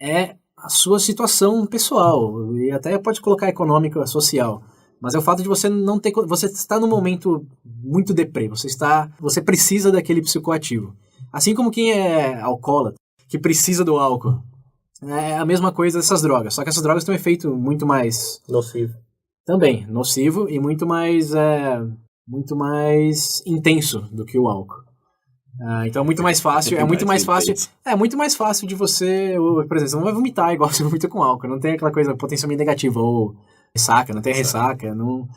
é a sua situação pessoal, e até pode colocar econômica, social. Mas é o fato de você não ter... Você está num momento muito deprê. Você precisa daquele psicoativo. Assim como quem é alcoólatra, que precisa do álcool. É a mesma coisa dessas drogas. Só que essas drogas têm um efeito muito mais... Nocivo. Também, nocivo e muito mais intenso do que o álcool. Então é muito mais fácil. É muito mais fácil de você... Por exemplo, você não vai vomitar igual você vomita com álcool. Não tem aquela coisa potencialmente negativa ou... Ressaca, não tem ressaca, não...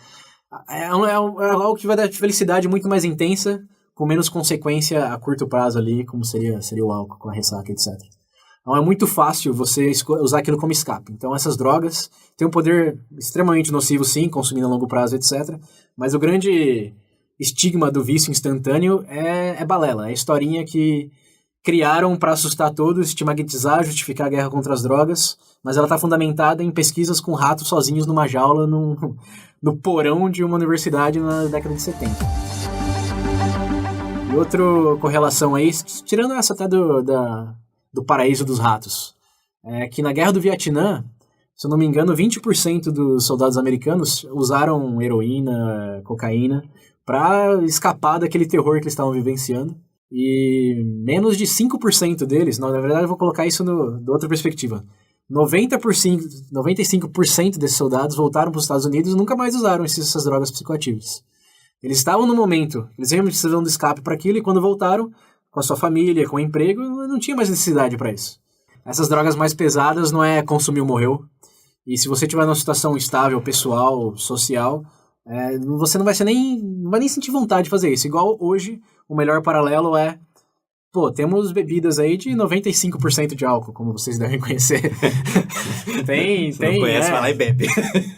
É algo que vai dar felicidade muito mais intensa, com menos consequência a curto prazo ali, como seria o álcool com a ressaca, etc. Então é muito fácil você usar aquilo como escape. Então essas drogas têm um poder extremamente nocivo, sim, consumindo a longo prazo, etc. Mas o grande estigma do vício instantâneo é balela, é a historinha que criaram para assustar todos, estigmatizar, justificar a guerra contra as drogas, mas ela está fundamentada em pesquisas com ratos sozinhos numa jaula no porão de uma universidade na década de 70. E outra correlação aí, tirando essa até do paraíso dos ratos, é que na Guerra do Vietnã, se eu não me engano, 20% dos soldados americanos usaram heroína, cocaína, para escapar daquele terror que eles estavam vivenciando. E menos de 5% deles, na verdade eu vou colocar isso de outra perspectiva, 95% desses soldados voltaram para os Estados Unidos e nunca mais usaram essas drogas psicoativas. Eles estavam no momento, eles realmente precisavam de escape para aquilo, e quando voltaram, com a sua família, com o emprego, não tinha mais necessidade para isso. Essas drogas mais pesadas não é consumiu, morreu. E se você tiver numa situação estável, pessoal, social, você não vai nem sentir vontade de fazer isso. Igual hoje, o melhor paralelo é, temos bebidas aí de 95% de álcool, como vocês devem conhecer. Se não conhece, vai lá e bebe.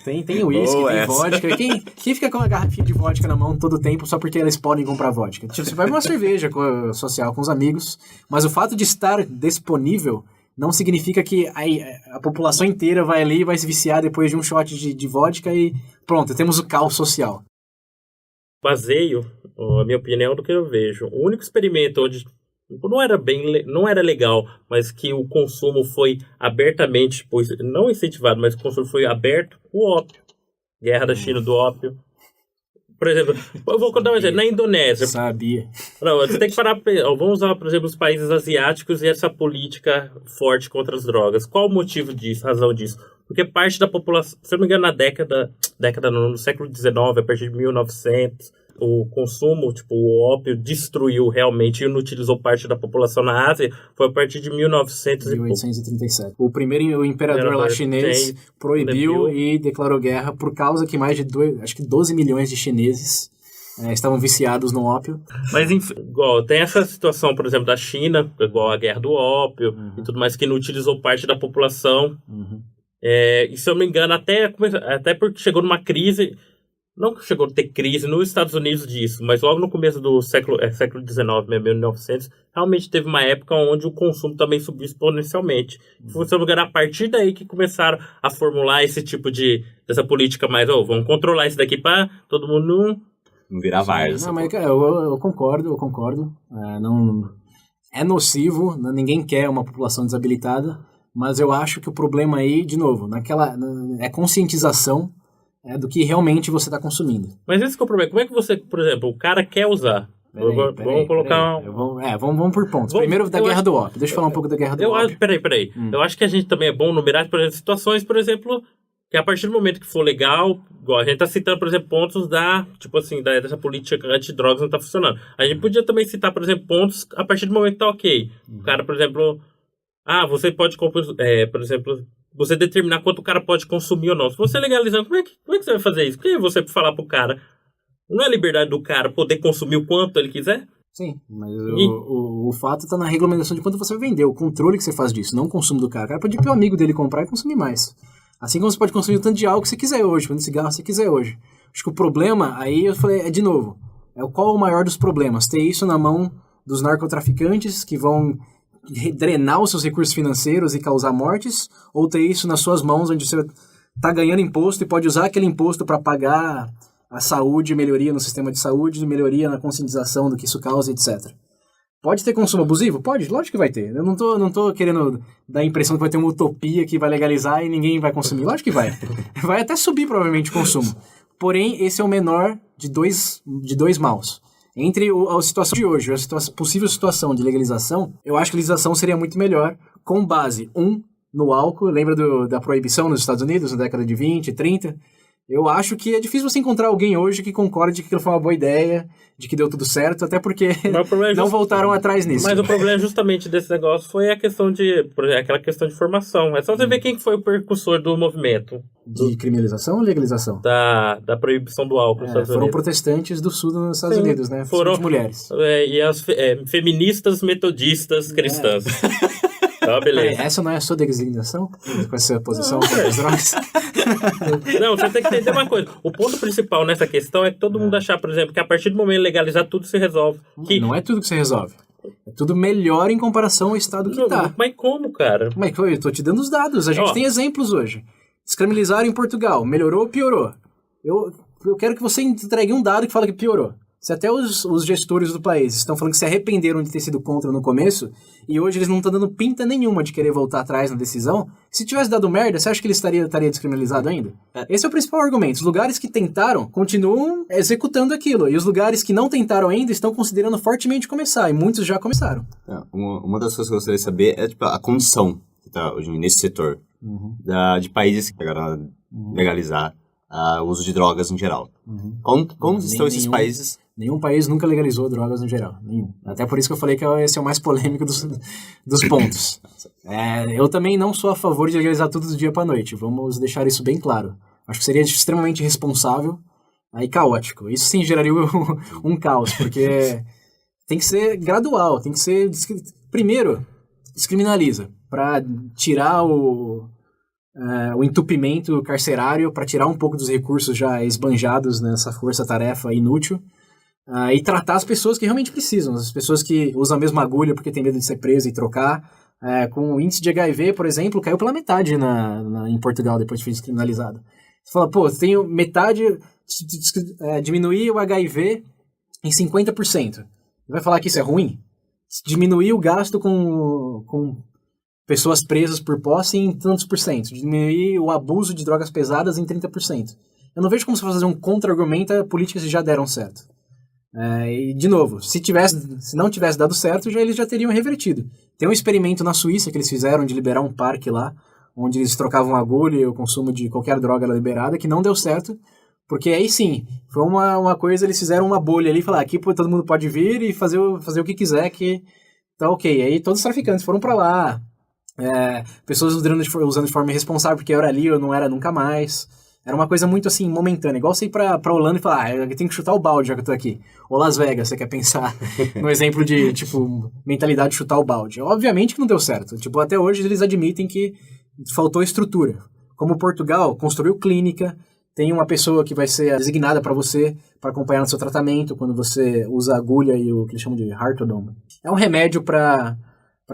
Tem uísque, tem vodka. Quem fica com uma garrafinha de vodka na mão todo o tempo só porque eles podem comprar vodka? Tipo, você vai uma cerveja social com os amigos, mas o fato de estar disponível não significa que a população inteira vai ali e vai se viciar depois de um shot de vodka e pronto, temos o caos social. baseio a minha opinião do que eu vejo. O único experimento onde não era legal, mas que o consumo foi abertamente, pois não incentivado, mas o consumo foi aberto, o ópio. Guerra da China do ópio. Por exemplo, eu vou contar um exemplo. Na Indonésia. Sabia. Não, você tem que parar. Vamos usar, por exemplo, os países asiáticos e essa política forte contra as drogas. Qual o motivo disso, razão disso? Porque parte da população, se eu não me engano, no século XIX, a partir de 1900, o consumo, tipo, o ópio destruiu realmente e inutilizou parte da população na Ásia, foi a partir de 1837. O primeiro imperador lá chinês proibiu e declarou guerra por causa que mais de 12 milhões de chineses estavam viciados no ópio. Mas, enfim, igual, tem essa situação, por exemplo, da China, igual a guerra do ópio e tudo mais, que inutilizou parte da população. E se eu não me engano, até porque chegou numa crise. Não que chegou a ter crise nos Estados Unidos disso, mas logo no começo do século XIX, 1900, realmente teve uma época onde o consumo também subiu exponencialmente. Se eu não me engano, a partir daí que começaram a formular esse tipo dessa política mais, vamos controlar isso daqui para todo mundo não virar várzea. Não, mas eu concordo. Não é nocivo, ninguém quer uma população desabilitada, mas eu acho que o problema aí, de novo, é conscientização do que realmente você está consumindo. Mas esse que é o problema. Como é que você, por exemplo, o cara quer usar? Vamos colocar... Vamos por pontos. Primeiro da guerra do ópio. Deixa eu falar um pouco da guerra do ópio. Peraí. Eu acho que a gente também é bom numerar, por exemplo, situações, por exemplo, que a partir do momento que for legal, igual a gente está citando, por exemplo, pontos dessa política antidrogas não está funcionando. A gente podia também citar, por exemplo, pontos a partir do momento que está ok. O cara, por exemplo... você pode, por exemplo... Você determinar quanto o cara pode consumir ou não. Se você legalizando, como é que você vai fazer isso? Quem é você falar pro cara? Não é a liberdade do cara poder consumir o quanto ele quiser? Sim, mas o fato está na regulamentação de quanto você vai vender, o controle que você faz disso, não o consumo do cara. O cara pode ir pro amigo dele comprar e consumir mais. Assim como você pode consumir o tanto de álcool que você quiser hoje, quanto de cigarro você quiser hoje. Acho que o problema, aí eu falei, de novo, qual o maior dos problemas? Ter isso na mão dos narcotraficantes que vão drenar os seus recursos financeiros e causar mortes, ou ter isso nas suas mãos, onde você está ganhando imposto e pode usar aquele imposto para pagar a saúde, melhoria no sistema de saúde, melhoria na conscientização do que isso causa, etc. Pode ter consumo abusivo? Pode, lógico que vai ter. Eu não tô querendo dar a impressão que vai ter uma utopia que vai legalizar e ninguém vai consumir. Lógico que vai. Vai até subir provavelmente o consumo. Porém, esse é o menor de dois maus. Entre a situação de hoje e a possível situação de legalização, eu acho que a legalização seria muito melhor com base, no álcool. Lembra da proibição nos Estados Unidos na década de 20, 30? Eu acho que é difícil você encontrar alguém hoje que concorde de que aquilo foi uma boa ideia, de que deu tudo certo, até porque não voltaram atrás nisso. Mas o problema justamente desse negócio foi aquela questão de formação. É só você ver quem foi o precursor do movimento. De criminalização ou legalização? Da proibição do álcool nos Estados Unidos. Foram protestantes do sul dos Estados Unidos, né? Foram as mulheres. E as feministas metodistas cristãs. Tá, beleza. Essa não é a sua designação? Com essa posição contra as drogas? Não, você tem que entender uma coisa. O ponto principal nessa questão é que todo mundo achar, por exemplo, que a partir do momento de legalizar tudo se resolve. Não é tudo que se resolve. É tudo melhor em comparação ao estado que tá. Mas como, cara? Mas eu tô te dando os dados. A gente tem exemplos hoje. Descriminalizaram em Portugal. Melhorou ou piorou? Eu quero que você entregue um dado que fala que piorou. Se até os gestores do país estão falando que se arrependeram de ter sido contra no começo, e hoje eles não estão dando pinta nenhuma de querer voltar atrás na decisão, se tivesse dado merda, você acha que ele estaria descriminalizado ainda? Esse é o principal argumento. Os lugares que tentaram continuam executando aquilo, e os lugares que não tentaram ainda estão considerando fortemente começar, e muitos já começaram. Uma das coisas que eu gostaria de saber é a condição que está hoje nesse setor de países que pegaram a legalizar o uso de drogas em geral. Como estão esses países? Nenhum país nunca legalizou drogas no geral. Nenhum. Até por isso que eu falei que esse é o mais polêmico dos pontos. Eu também não sou a favor de legalizar tudo do dia para noite. Vamos deixar isso bem claro. Acho que seria extremamente irresponsável e caótico. Isso sim geraria um caos, porque tem que ser gradual. Tem que ser... Primeiro, descriminaliza para tirar o entupimento carcerário, para tirar um pouco dos recursos já esbanjados nessa força-tarefa inútil. E tratar as pessoas que realmente precisam, as pessoas que usam a mesma agulha porque tem medo de ser presa e trocar. Com o índice de HIV, por exemplo, caiu pela metade em Portugal depois de ser descriminalizado. Você fala, pô, tenho metade, diminuir o HIV em 50%. Vai falar que isso é ruim? Diminuir o gasto com pessoas presas por posse em tantos por cento. Diminuir o abuso de drogas pesadas em 30%. Eu não vejo como você fazer um contra-argumento a políticas que já deram certo. E, de novo, se não tivesse dado certo, eles já teriam revertido. Tem um experimento na Suíça que eles fizeram de liberar um parque lá, onde eles trocavam agulha e o consumo de qualquer droga era liberada, que não deu certo, porque aí sim, foi uma coisa, eles fizeram uma bolha ali, falaram, aqui todo mundo pode vir e fazer o que quiser, que tá ok. Aí todos os traficantes foram pra lá, pessoas usando de forma irresponsável, porque era ali ou não era nunca mais. Era uma coisa muito assim, momentânea. Igual você ir pra Holanda e falar, eu tenho que chutar o balde já que eu tô aqui. Ou Las Vegas, você quer pensar no exemplo de, tipo, mentalidade de chutar o balde. Obviamente que não deu certo. Tipo, até hoje eles admitem que faltou estrutura. Como Portugal construiu clínica, tem uma pessoa que vai ser designada para você, para acompanhar no seu tratamento, quando você usa a agulha e o que eles chamam de Hartodom. É um remédio para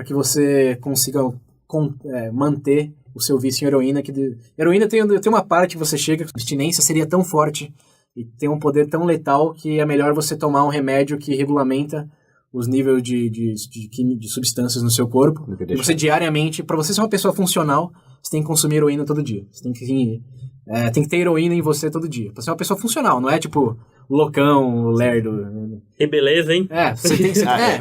que você consiga manter o seu vício em heroína. Heroína tem uma parte que você chega, a abstinência seria tão forte e tem um poder tão letal que é melhor você tomar um remédio que regulamenta os níveis de substâncias no seu corpo. E você diariamente, para você ser uma pessoa funcional, você tem que consumir heroína todo dia. Você tem que ter heroína em você todo dia. Pra ser uma pessoa funcional, não é tipo loucão, lerdo. Que beleza, hein? Você tem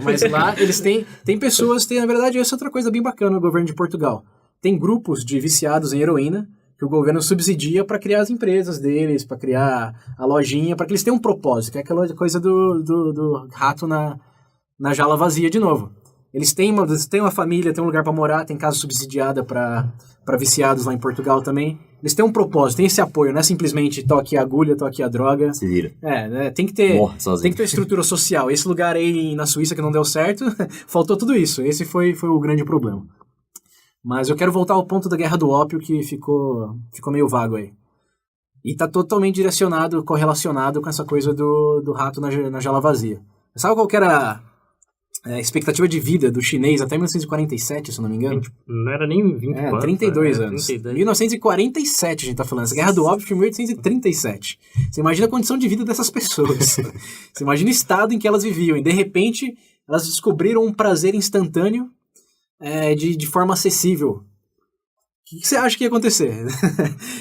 mas lá eles tem pessoas, na verdade, essa é outra coisa bem bacana no governo de Portugal. Tem grupos de viciados em heroína que o governo subsidia para criar as empresas deles, para criar a lojinha, para que eles tenham um propósito, que é aquela coisa do rato na jaula vazia de novo. Eles têm uma família, têm um lugar para morar, tem casa subsidiada para viciados lá em Portugal também. Eles têm um propósito, tem esse apoio, não é simplesmente toque a agulha, toque a droga. Se vira. Tem que ter estrutura social. Esse lugar aí na Suíça que não deu certo, faltou tudo isso. Esse foi o grande problema. Mas eu quero voltar ao ponto da guerra do ópio que ficou meio vago aí. E tá totalmente correlacionado com essa coisa do rato na jaula vazia. Sabe qual que era a expectativa de vida do chinês até 1947, se eu não me engano? Não era nem 24. 32 anos. 32. 1947 a gente tá falando. Essa guerra do ópio foi em 1837. Você imagina a condição de vida dessas pessoas. Você imagina o estado em que elas viviam. E de repente elas descobriram um prazer instantâneo de forma acessível. O que você acha que ia acontecer?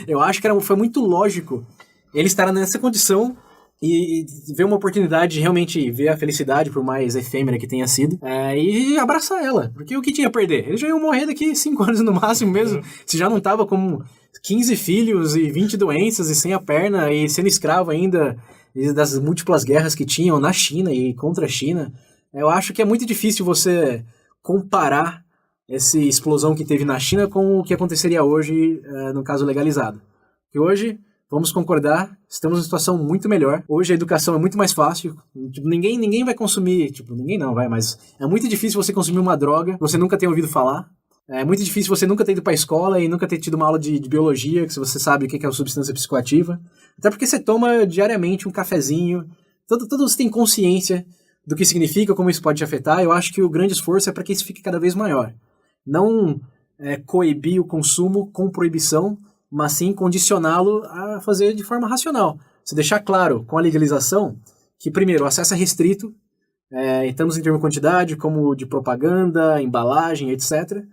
Eu acho que foi muito lógico ele estar nessa condição e ver uma oportunidade de realmente ver a felicidade, por mais efêmera que tenha sido, e abraçar ela. Porque o que tinha a perder? Eles já iam morrer daqui 5 anos no máximo mesmo. Se já não tava com 15 filhos e 20 doenças e sem a perna e sendo escravo ainda das múltiplas guerras que tinham na China e contra a China. Eu acho que é muito difícil você comparar essa explosão que teve na China com o que aconteceria hoje no caso legalizado. Que hoje, vamos concordar, estamos em uma situação muito melhor. Hoje a educação é muito mais fácil. Tipo, ninguém vai consumir, ninguém não vai, mas é muito difícil você consumir uma droga que você nunca tenha ouvido falar. É muito difícil você nunca ter ido para a escola e nunca ter tido uma aula de biologia, que você sabe o que é uma substância psicoativa. Até porque você toma diariamente um cafezinho, todos têm consciência do que significa, como isso pode te afetar. Eu acho que o grande esforço é para que isso fique cada vez maior. Não coibir o consumo com proibição, mas sim condicioná-lo a fazer de forma racional. Você deixar claro, com a legalização, que primeiro, o acesso é restrito, estamos em termos de quantidade, como de propaganda, embalagem, etc.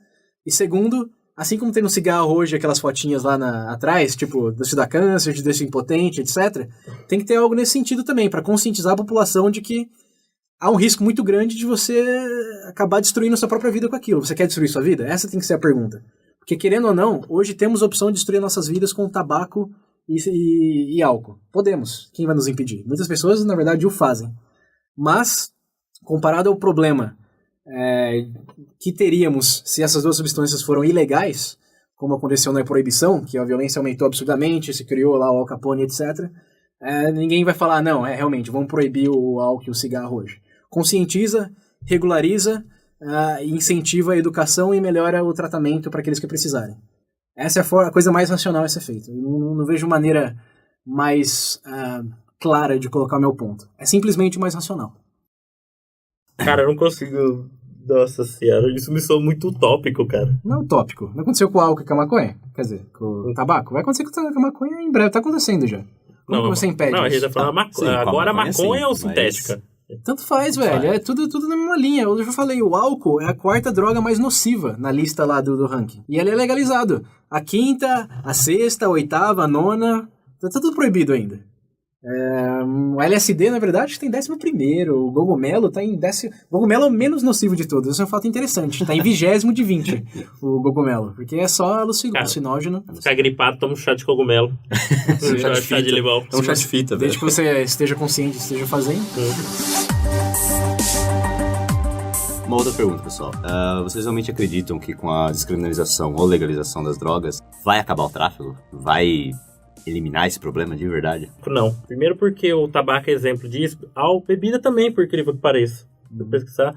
E segundo, assim como tem no cigarro hoje aquelas fotinhas lá atrás, tipo, deixa dar câncer, te deixa impotente, etc., tem que ter algo nesse sentido também, para conscientizar a população de que há um risco muito grande de você acabar destruindo a sua própria vida com aquilo. Você quer destruir sua vida? Essa tem que ser a pergunta. Porque, querendo ou não, hoje temos a opção de destruir nossas vidas com tabaco e álcool. Podemos. Quem vai nos impedir? Muitas pessoas, na verdade, o fazem. Mas, comparado ao problema que teríamos se essas duas substâncias foram ilegais, como aconteceu na proibição, que a violência aumentou absurdamente, se criou lá o Al Capone, etc., ninguém vai falar, não, realmente, vamos proibir o álcool e o cigarro hoje. Conscientiza, regulariza, incentiva a educação e melhora o tratamento para aqueles que precisarem. Essa é a coisa mais racional a ser feita. Eu não vejo maneira mais clara de colocar o meu ponto. É simplesmente mais racional. Cara, eu não consigo Nossa senhora, isso me soa muito utópico, cara. Não é utópico. Não aconteceu com o álcool e com a maconha. Quer dizer, com o tabaco. Vai acontecer com a maconha em breve. Tá acontecendo já. Como que você impede Não, a gente isso? tá falando agora a maconha ou sintética? Tanto faz, velho. É tudo na mesma linha. Eu já falei, o álcool é a 4ª droga mais nociva na lista lá do ranking. E ele é legalizado. A 5ª, a 6ª, a 8ª, a 9ª... Tá tudo proibido ainda. O LSD, na verdade, tem 11º. O Gogomelo tá em 10º. O Gogomelo é o menos nocivo de todos. Isso é um fato interessante. Tá em 20º de 20, o Gogomelo. Porque é só alucinógeno. Ficar gripado, toma um chá de cogumelo. chá de limão. É um chá de fita, velho. Desde que você esteja consciente, esteja fazendo. Uma outra pergunta, pessoal. Vocês realmente acreditam que com a descriminalização ou legalização das drogas vai acabar o tráfico? Vai eliminar esse problema de verdade? Não. Primeiro porque o tabaco é exemplo disso. A bebida também, por incrível que pareça. Se pesquisar,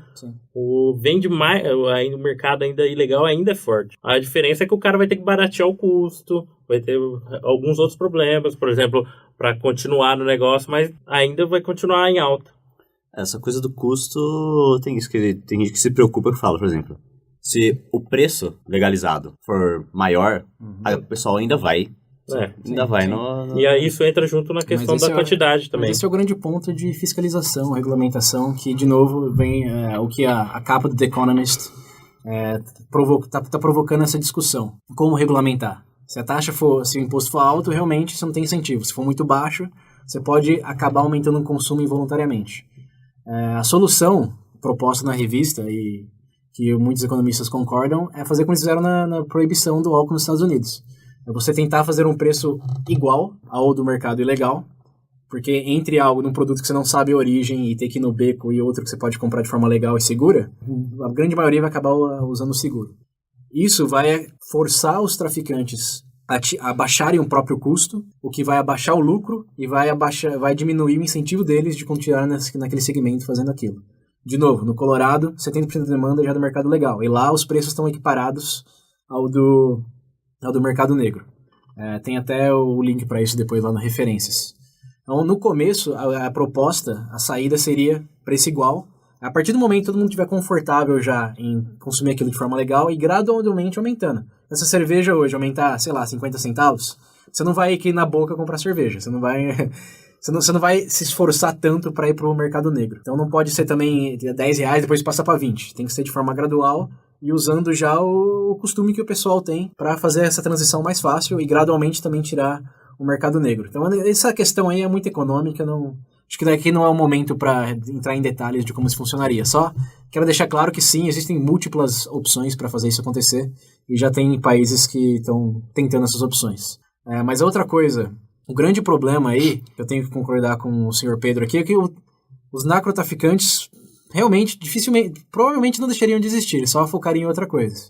vende mais, o mercado ainda ilegal ainda é forte. A diferença é que o cara vai ter que baratear o custo, vai ter alguns outros problemas, por exemplo, para continuar no negócio, mas ainda vai continuar em alta. Essa coisa do custo, tem gente que se preocupa que fala, por exemplo, se o preço legalizado for maior, aí o pessoal ainda vai. E aí isso entra junto na questão da quantidade também. Esse é o grande ponto de fiscalização, regulamentação, que de novo vem o que a capa do The Economist tá provocando essa discussão. Como regulamentar? Se a taxa se o imposto for alto, realmente você não tem incentivo. Se for muito baixo, você pode acabar aumentando o consumo involuntariamente. A solução proposta na revista, e que muitos economistas concordam, é fazer como eles fizeram na proibição do álcool nos Estados Unidos. É você tentar fazer um preço igual ao do mercado ilegal, porque entre algo num produto que você não sabe a origem e ter que ir no beco e outro que você pode comprar de forma legal e segura, a grande maioria vai acabar usando o seguro. Isso vai forçar os traficantes a baixarem o próprio custo, o que vai abaixar o lucro e vai diminuir o incentivo deles de continuar naquele segmento fazendo aquilo. De novo, no Colorado, 70% da demanda já é do mercado legal, e lá os preços estão equiparados ao do mercado negro. Tem até o link para isso depois lá nas referências. Então, no começo, a proposta, a saída seria preço igual. A partir do momento que todo mundo estiver confortável já em consumir aquilo de forma legal e gradualmente aumentando. Essa cerveja hoje aumentar, sei lá, 50 centavos, você não vai aqui na boca comprar cerveja. Você não vai se esforçar tanto para ir para o mercado negro. Então não pode ser também R$10 e depois passar para 20. Tem que ser de forma gradual e usando já o costume que o pessoal tem para fazer essa transição mais fácil e gradualmente também tirar o mercado negro. Então essa questão aí é muito econômica, acho que daqui não é o momento para entrar em detalhes de como isso funcionaria. Só quero deixar claro que sim, existem múltiplas opções para fazer isso acontecer e já tem países que estão tentando essas opções. Mas outra coisa, o grande problema aí, eu tenho que concordar com o senhor Pedro aqui, é que os narcotraficantes realmente, provavelmente não deixariam de existir, eles só focariam em outra coisa.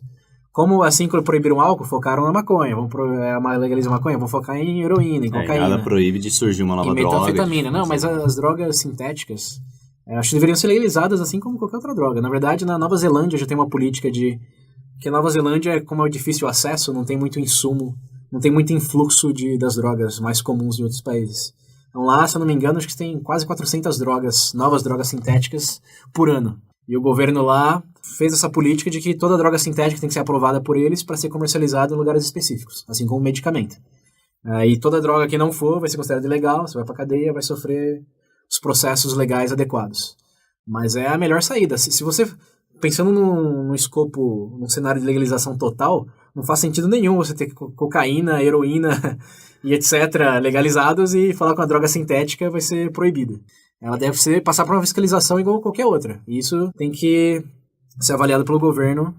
Como assim quando proibiram o álcool, focaram na maconha, legalizar a maconha, vão focar em heroína, em cocaína. Nada proíbe de surgir uma nova droga. E metanfetamina, não, mas as drogas sintéticas, acho que deveriam ser legalizadas assim como qualquer outra droga. Na verdade, na Nova Zelândia já tem uma política que a Nova Zelândia, como é difícil o acesso, não tem muito insumo, não tem muito influxo das drogas mais comuns de outros países. Então lá, se eu não me engano, acho que tem quase 400 novas drogas sintéticas por ano. E o governo lá fez essa política de que toda droga sintética tem que ser aprovada por eles para ser comercializada em lugares específicos, assim como medicamento. E toda droga que não for vai ser considerada ilegal, você vai para cadeia, vai sofrer os processos legais adequados. Mas é a melhor saída. Se você, pensando num escopo, num cenário de legalização total, não faz sentido nenhum você ter cocaína, heroína e etc. legalizados e falar que uma droga sintética vai ser proibida. Ela deve passar por uma fiscalização igual qualquer outra. E isso tem que ser avaliado pelo governo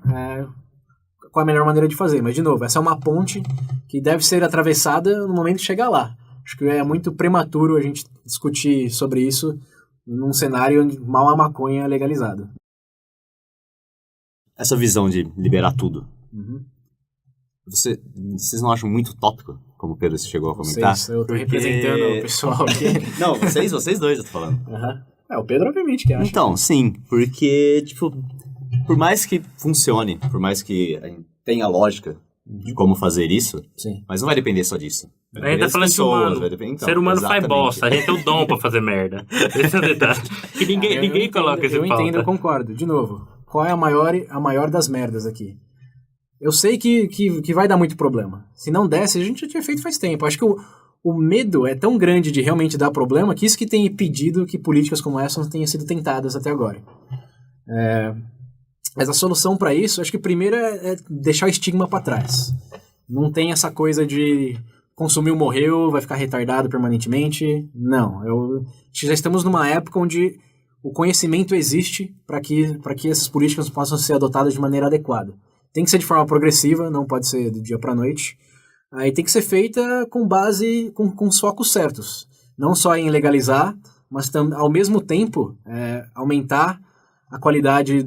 qual a melhor maneira de fazer. Mas, de novo, essa é uma ponte que deve ser atravessada no momento de chegar lá. Acho que é muito prematuro a gente discutir sobre isso num cenário onde mal a maconha é legalizada. Essa visão de liberar tudo, vocês não acham muito utópico, como o Pedro chegou a comentar? Eu tô representando o pessoal aqui. Não, vocês dois eu tô falando. O Pedro obviamente que acha. Então, sim, porque, por mais que funcione, por mais que a gente tenha lógica de como fazer isso, sim, mas não vai depender só disso. A gente tá falando de humano. Então, ser humano exatamente. faz bosta, a gente tem o dom pra fazer merda. Esse é o detalhe. Que ninguém coloca esse pauta. Eu entendo, eu concordo. De novo, qual é a maior das merdas aqui. Eu sei que vai dar muito problema. Se não desse, a gente já tinha feito faz tempo. Acho que o medo é tão grande de realmente dar problema que isso que tem impedido que políticas como essa não tenham sido tentadas até agora. Mas a solução para isso, acho que primeiro é deixar o estigma para trás. Não tem essa coisa de consumiu, morreu, vai ficar retardado permanentemente. Não. Acho que já estamos numa época onde o conhecimento existe para que essas políticas possam ser adotadas de maneira adequada. Tem que ser de forma progressiva, não pode ser do dia para a noite. Aí tem que ser feita com base, com os focos certos. Não só em legalizar, mas ao mesmo tempo aumentar a qualidade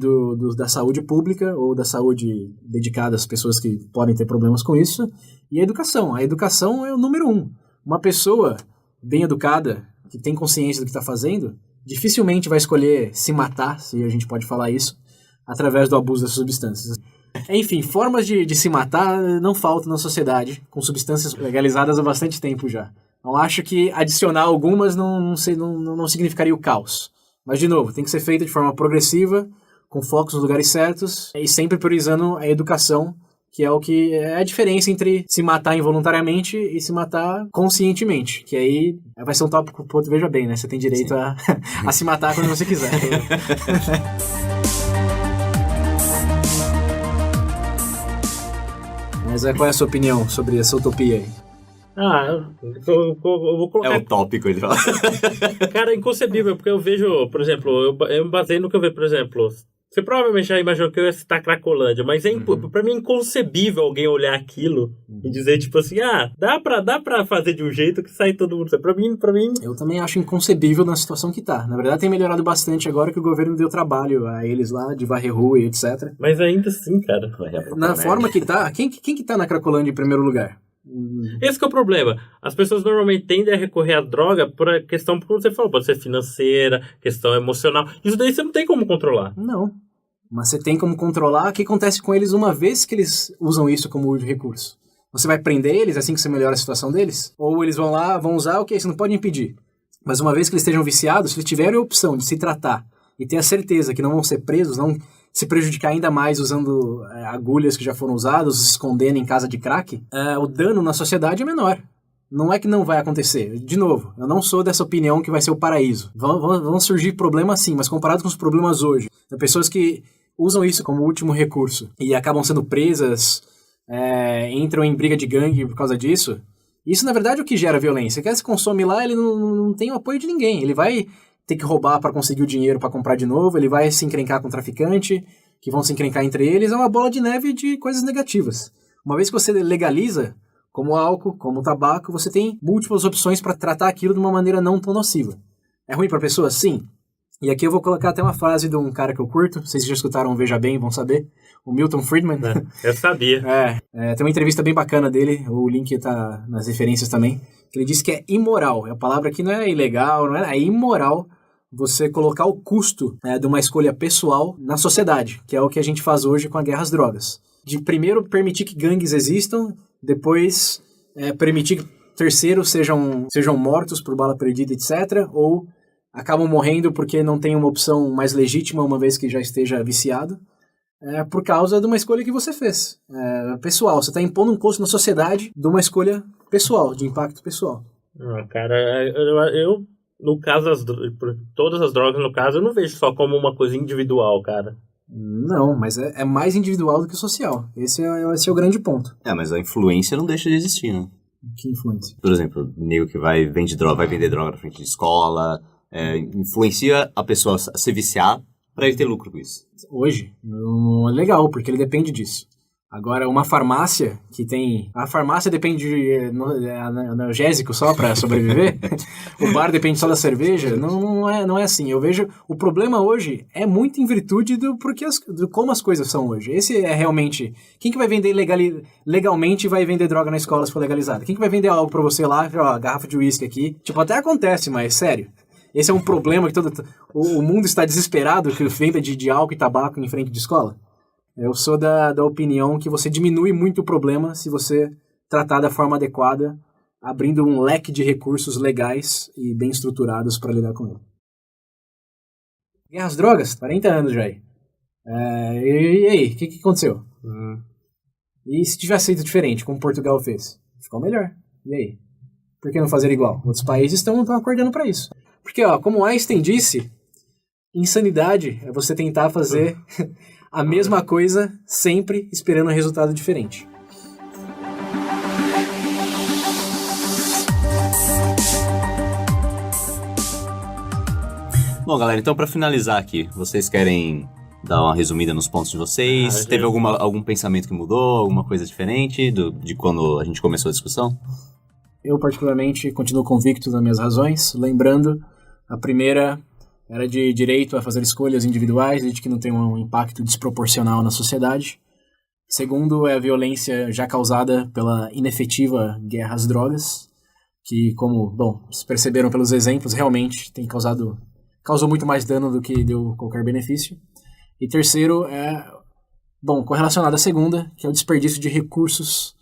da saúde pública ou da saúde dedicada às pessoas que podem ter problemas com isso. E a educação. A educação é o número 1. Uma pessoa bem educada, que tem consciência do que está fazendo, dificilmente vai escolher se matar, se a gente pode falar isso, através do abuso das substâncias. Enfim, formas de se matar não faltam na sociedade, com substâncias legalizadas há bastante tempo já. Então acho que adicionar algumas não significaria o caos. Mas, de novo, tem que ser feita de forma progressiva, com focos nos lugares certos, e sempre priorizando a educação, que é o que é a diferença entre se matar involuntariamente e se matar conscientemente. Que aí vai ser um tópico, veja bem, né? Você tem direito a se matar quando você quiser. Mas qual é a sua opinião sobre essa utopia aí? Eu vou colocar... É utópico, ele fala. Cara, é inconcebível, porque eu vejo, por exemplo, eu me baseio no que eu vejo, por exemplo... Você provavelmente já imaginou que eu ia citar Cracolândia, mas pra mim é inconcebível alguém olhar aquilo e dizer, tipo assim, dá pra fazer de um jeito que sai todo mundo. Pra mim... Eu também acho inconcebível na situação que tá. Na verdade, tem melhorado bastante agora que o governo deu trabalho a eles lá, de varrer rua e etc. Mas ainda assim, cara... Na forma que tá, quem que tá na Cracolândia em primeiro lugar? Esse que é o problema. As pessoas normalmente tendem a recorrer à droga por a questão, como você falou, pode ser financeira, questão emocional. Isso daí você não tem como controlar. Não. Mas você tem como controlar o que acontece com eles uma vez que eles usam isso como recurso. Você vai prender eles assim que você melhora a situação deles? Ou eles vão lá, vão usar, ok, você não pode impedir. Mas uma vez que eles estejam viciados, se eles tiverem a opção de se tratar e ter a certeza que não vão ser presos, não se prejudicar ainda mais usando agulhas que já foram usadas, se escondendo em casa de crack, o dano na sociedade é menor. Não é que não vai acontecer. De novo, eu não sou dessa opinião que vai ser o paraíso. Vão surgir problemas sim, mas comparado com os problemas hoje, tem pessoas que usam isso como último recurso e acabam sendo presas, entram em briga de gangue por causa disso. Isso, na verdade, é o que gera violência. Quem se consome lá, ele não tem o apoio de ninguém. Ele vai ter que roubar para conseguir o dinheiro para comprar de novo, ele vai se encrencar com o traficante, que vão se encrencar entre eles. É uma bola de neve de coisas negativas. Uma vez que você legaliza, como o álcool, como o tabaco, você tem múltiplas opções para tratar aquilo de uma maneira não tão nociva. É ruim para a pessoa? Sim. E aqui eu vou colocar até uma frase de um cara que eu curto, vocês já escutaram Veja Bem, vão saber, o Milton Friedman. Eu sabia. Tem uma entrevista bem bacana dele, o link tá nas referências também, que ele diz que é imoral, a palavra aqui não é ilegal, é imoral você colocar o custo de uma escolha pessoal na sociedade, que é o que a gente faz hoje com a guerra às drogas. De primeiro permitir que gangues existam, depois permitir que terceiros sejam mortos por bala perdida, etc., ou acabam morrendo porque não tem uma opção mais legítima, uma vez que já esteja viciado, por causa de uma escolha que você fez. Pessoal, você está impondo um custo na sociedade de uma escolha pessoal, de impacto pessoal. Cara, eu no caso, todas as drogas, no caso, eu não vejo só como uma coisa individual, cara. Não, mas é mais individual do que social. Esse é o grande ponto. Mas a influência não deixa de existir, né? Que influência? Por exemplo, o nego que vai vender droga na frente de escola, influencia a pessoa a se viciar para ele ter lucro com isso. Hoje, não é legal, porque ele depende disso. Agora, uma farmácia que tem... A farmácia depende de analgésico só para sobreviver. O bar depende só da cerveja. Não é assim. Eu vejo... O problema hoje é muito em virtude do como as coisas são hoje. Esse é realmente... Quem que vai vender legalmente vai vender droga na escola se for legalizada? Quem que vai vender algo para você lá? Garrafa de uísque aqui. Até acontece, mas sério. Esse é um problema que o mundo está desesperado que venda de álcool e tabaco em frente de escola. Eu sou da opinião que você diminui muito o problema se você tratar da forma adequada, abrindo um leque de recursos legais e bem estruturados para lidar com ele. Guerra às drogas, 40 anos já aí. E aí, o que aconteceu? E se tivesse feito diferente, como Portugal fez? Ficou melhor. E aí? Por que não fazer igual? Outros países estão acordando para isso. Porque, como Einstein disse, insanidade é você tentar fazer a mesma coisa sempre esperando um resultado diferente. Bom, galera, então para finalizar aqui, vocês querem dar uma resumida nos pontos de vocês? Teve algum pensamento que mudou, alguma coisa diferente de quando a gente começou a discussão? Eu, particularmente, continuo convicto das minhas razões. Lembrando, a primeira era de direito a fazer escolhas individuais, desde que não tenha um impacto desproporcional na sociedade. Segundo, é a violência já causada pela inefetiva guerra às drogas, que, como, se perceberam pelos exemplos, realmente causou muito mais dano do que deu qualquer benefício. E terceiro correlacionado à segunda, que é o desperdício de recursos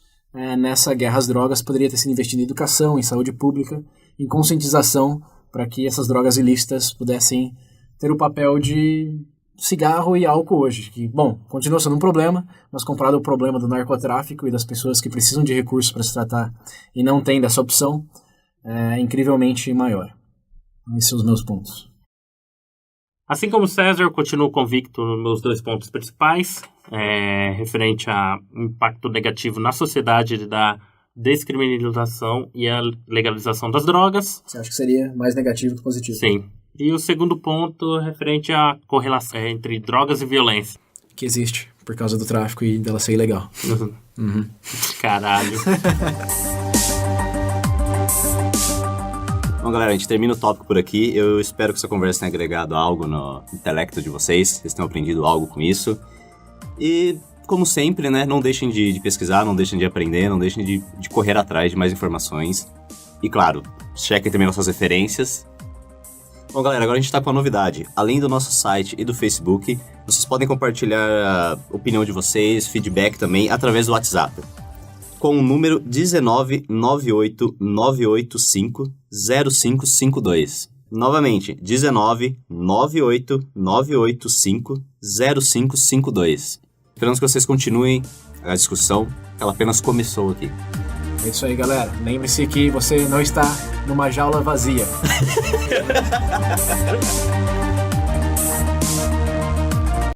nessa guerra às drogas, poderia ter sido investido em educação, em saúde pública, em conscientização, para que essas drogas ilícitas pudessem ter o papel de cigarro e álcool hoje, que, continua sendo um problema, mas comparado ao problema do narcotráfico e das pessoas que precisam de recursos para se tratar e não têm dessa opção, é incrivelmente maior. Esses são os meus pontos. Assim como César, eu continuo convicto nos meus 2 pontos principais, referente ao impacto negativo na sociedade da descriminalização e a legalização das drogas. Você acha que seria mais negativo que positivo? Sim. E o segundo ponto, referente à correlação entre drogas e violência. Que existe, por causa do tráfico e dela ser ilegal. Caralho. Bom, galera, a gente termina o tópico por aqui. Eu espero que essa conversa tenha agregado algo no intelecto de vocês. Vocês tenham aprendido algo com isso. E, como sempre, né, não deixem de pesquisar, não deixem de aprender, não deixem de correr atrás de mais informações. E, claro, chequem também nossas referências. Bom, galera, agora a gente está com uma novidade. Além do nosso site e do Facebook, vocês podem compartilhar a opinião de vocês, feedback também, através do WhatsApp. Com o número 19989850552. Novamente, 19989850552. Esperamos que vocês continuem a discussão, que ela apenas começou aqui. É isso aí, galera. Lembre-se que você não está numa jaula vazia.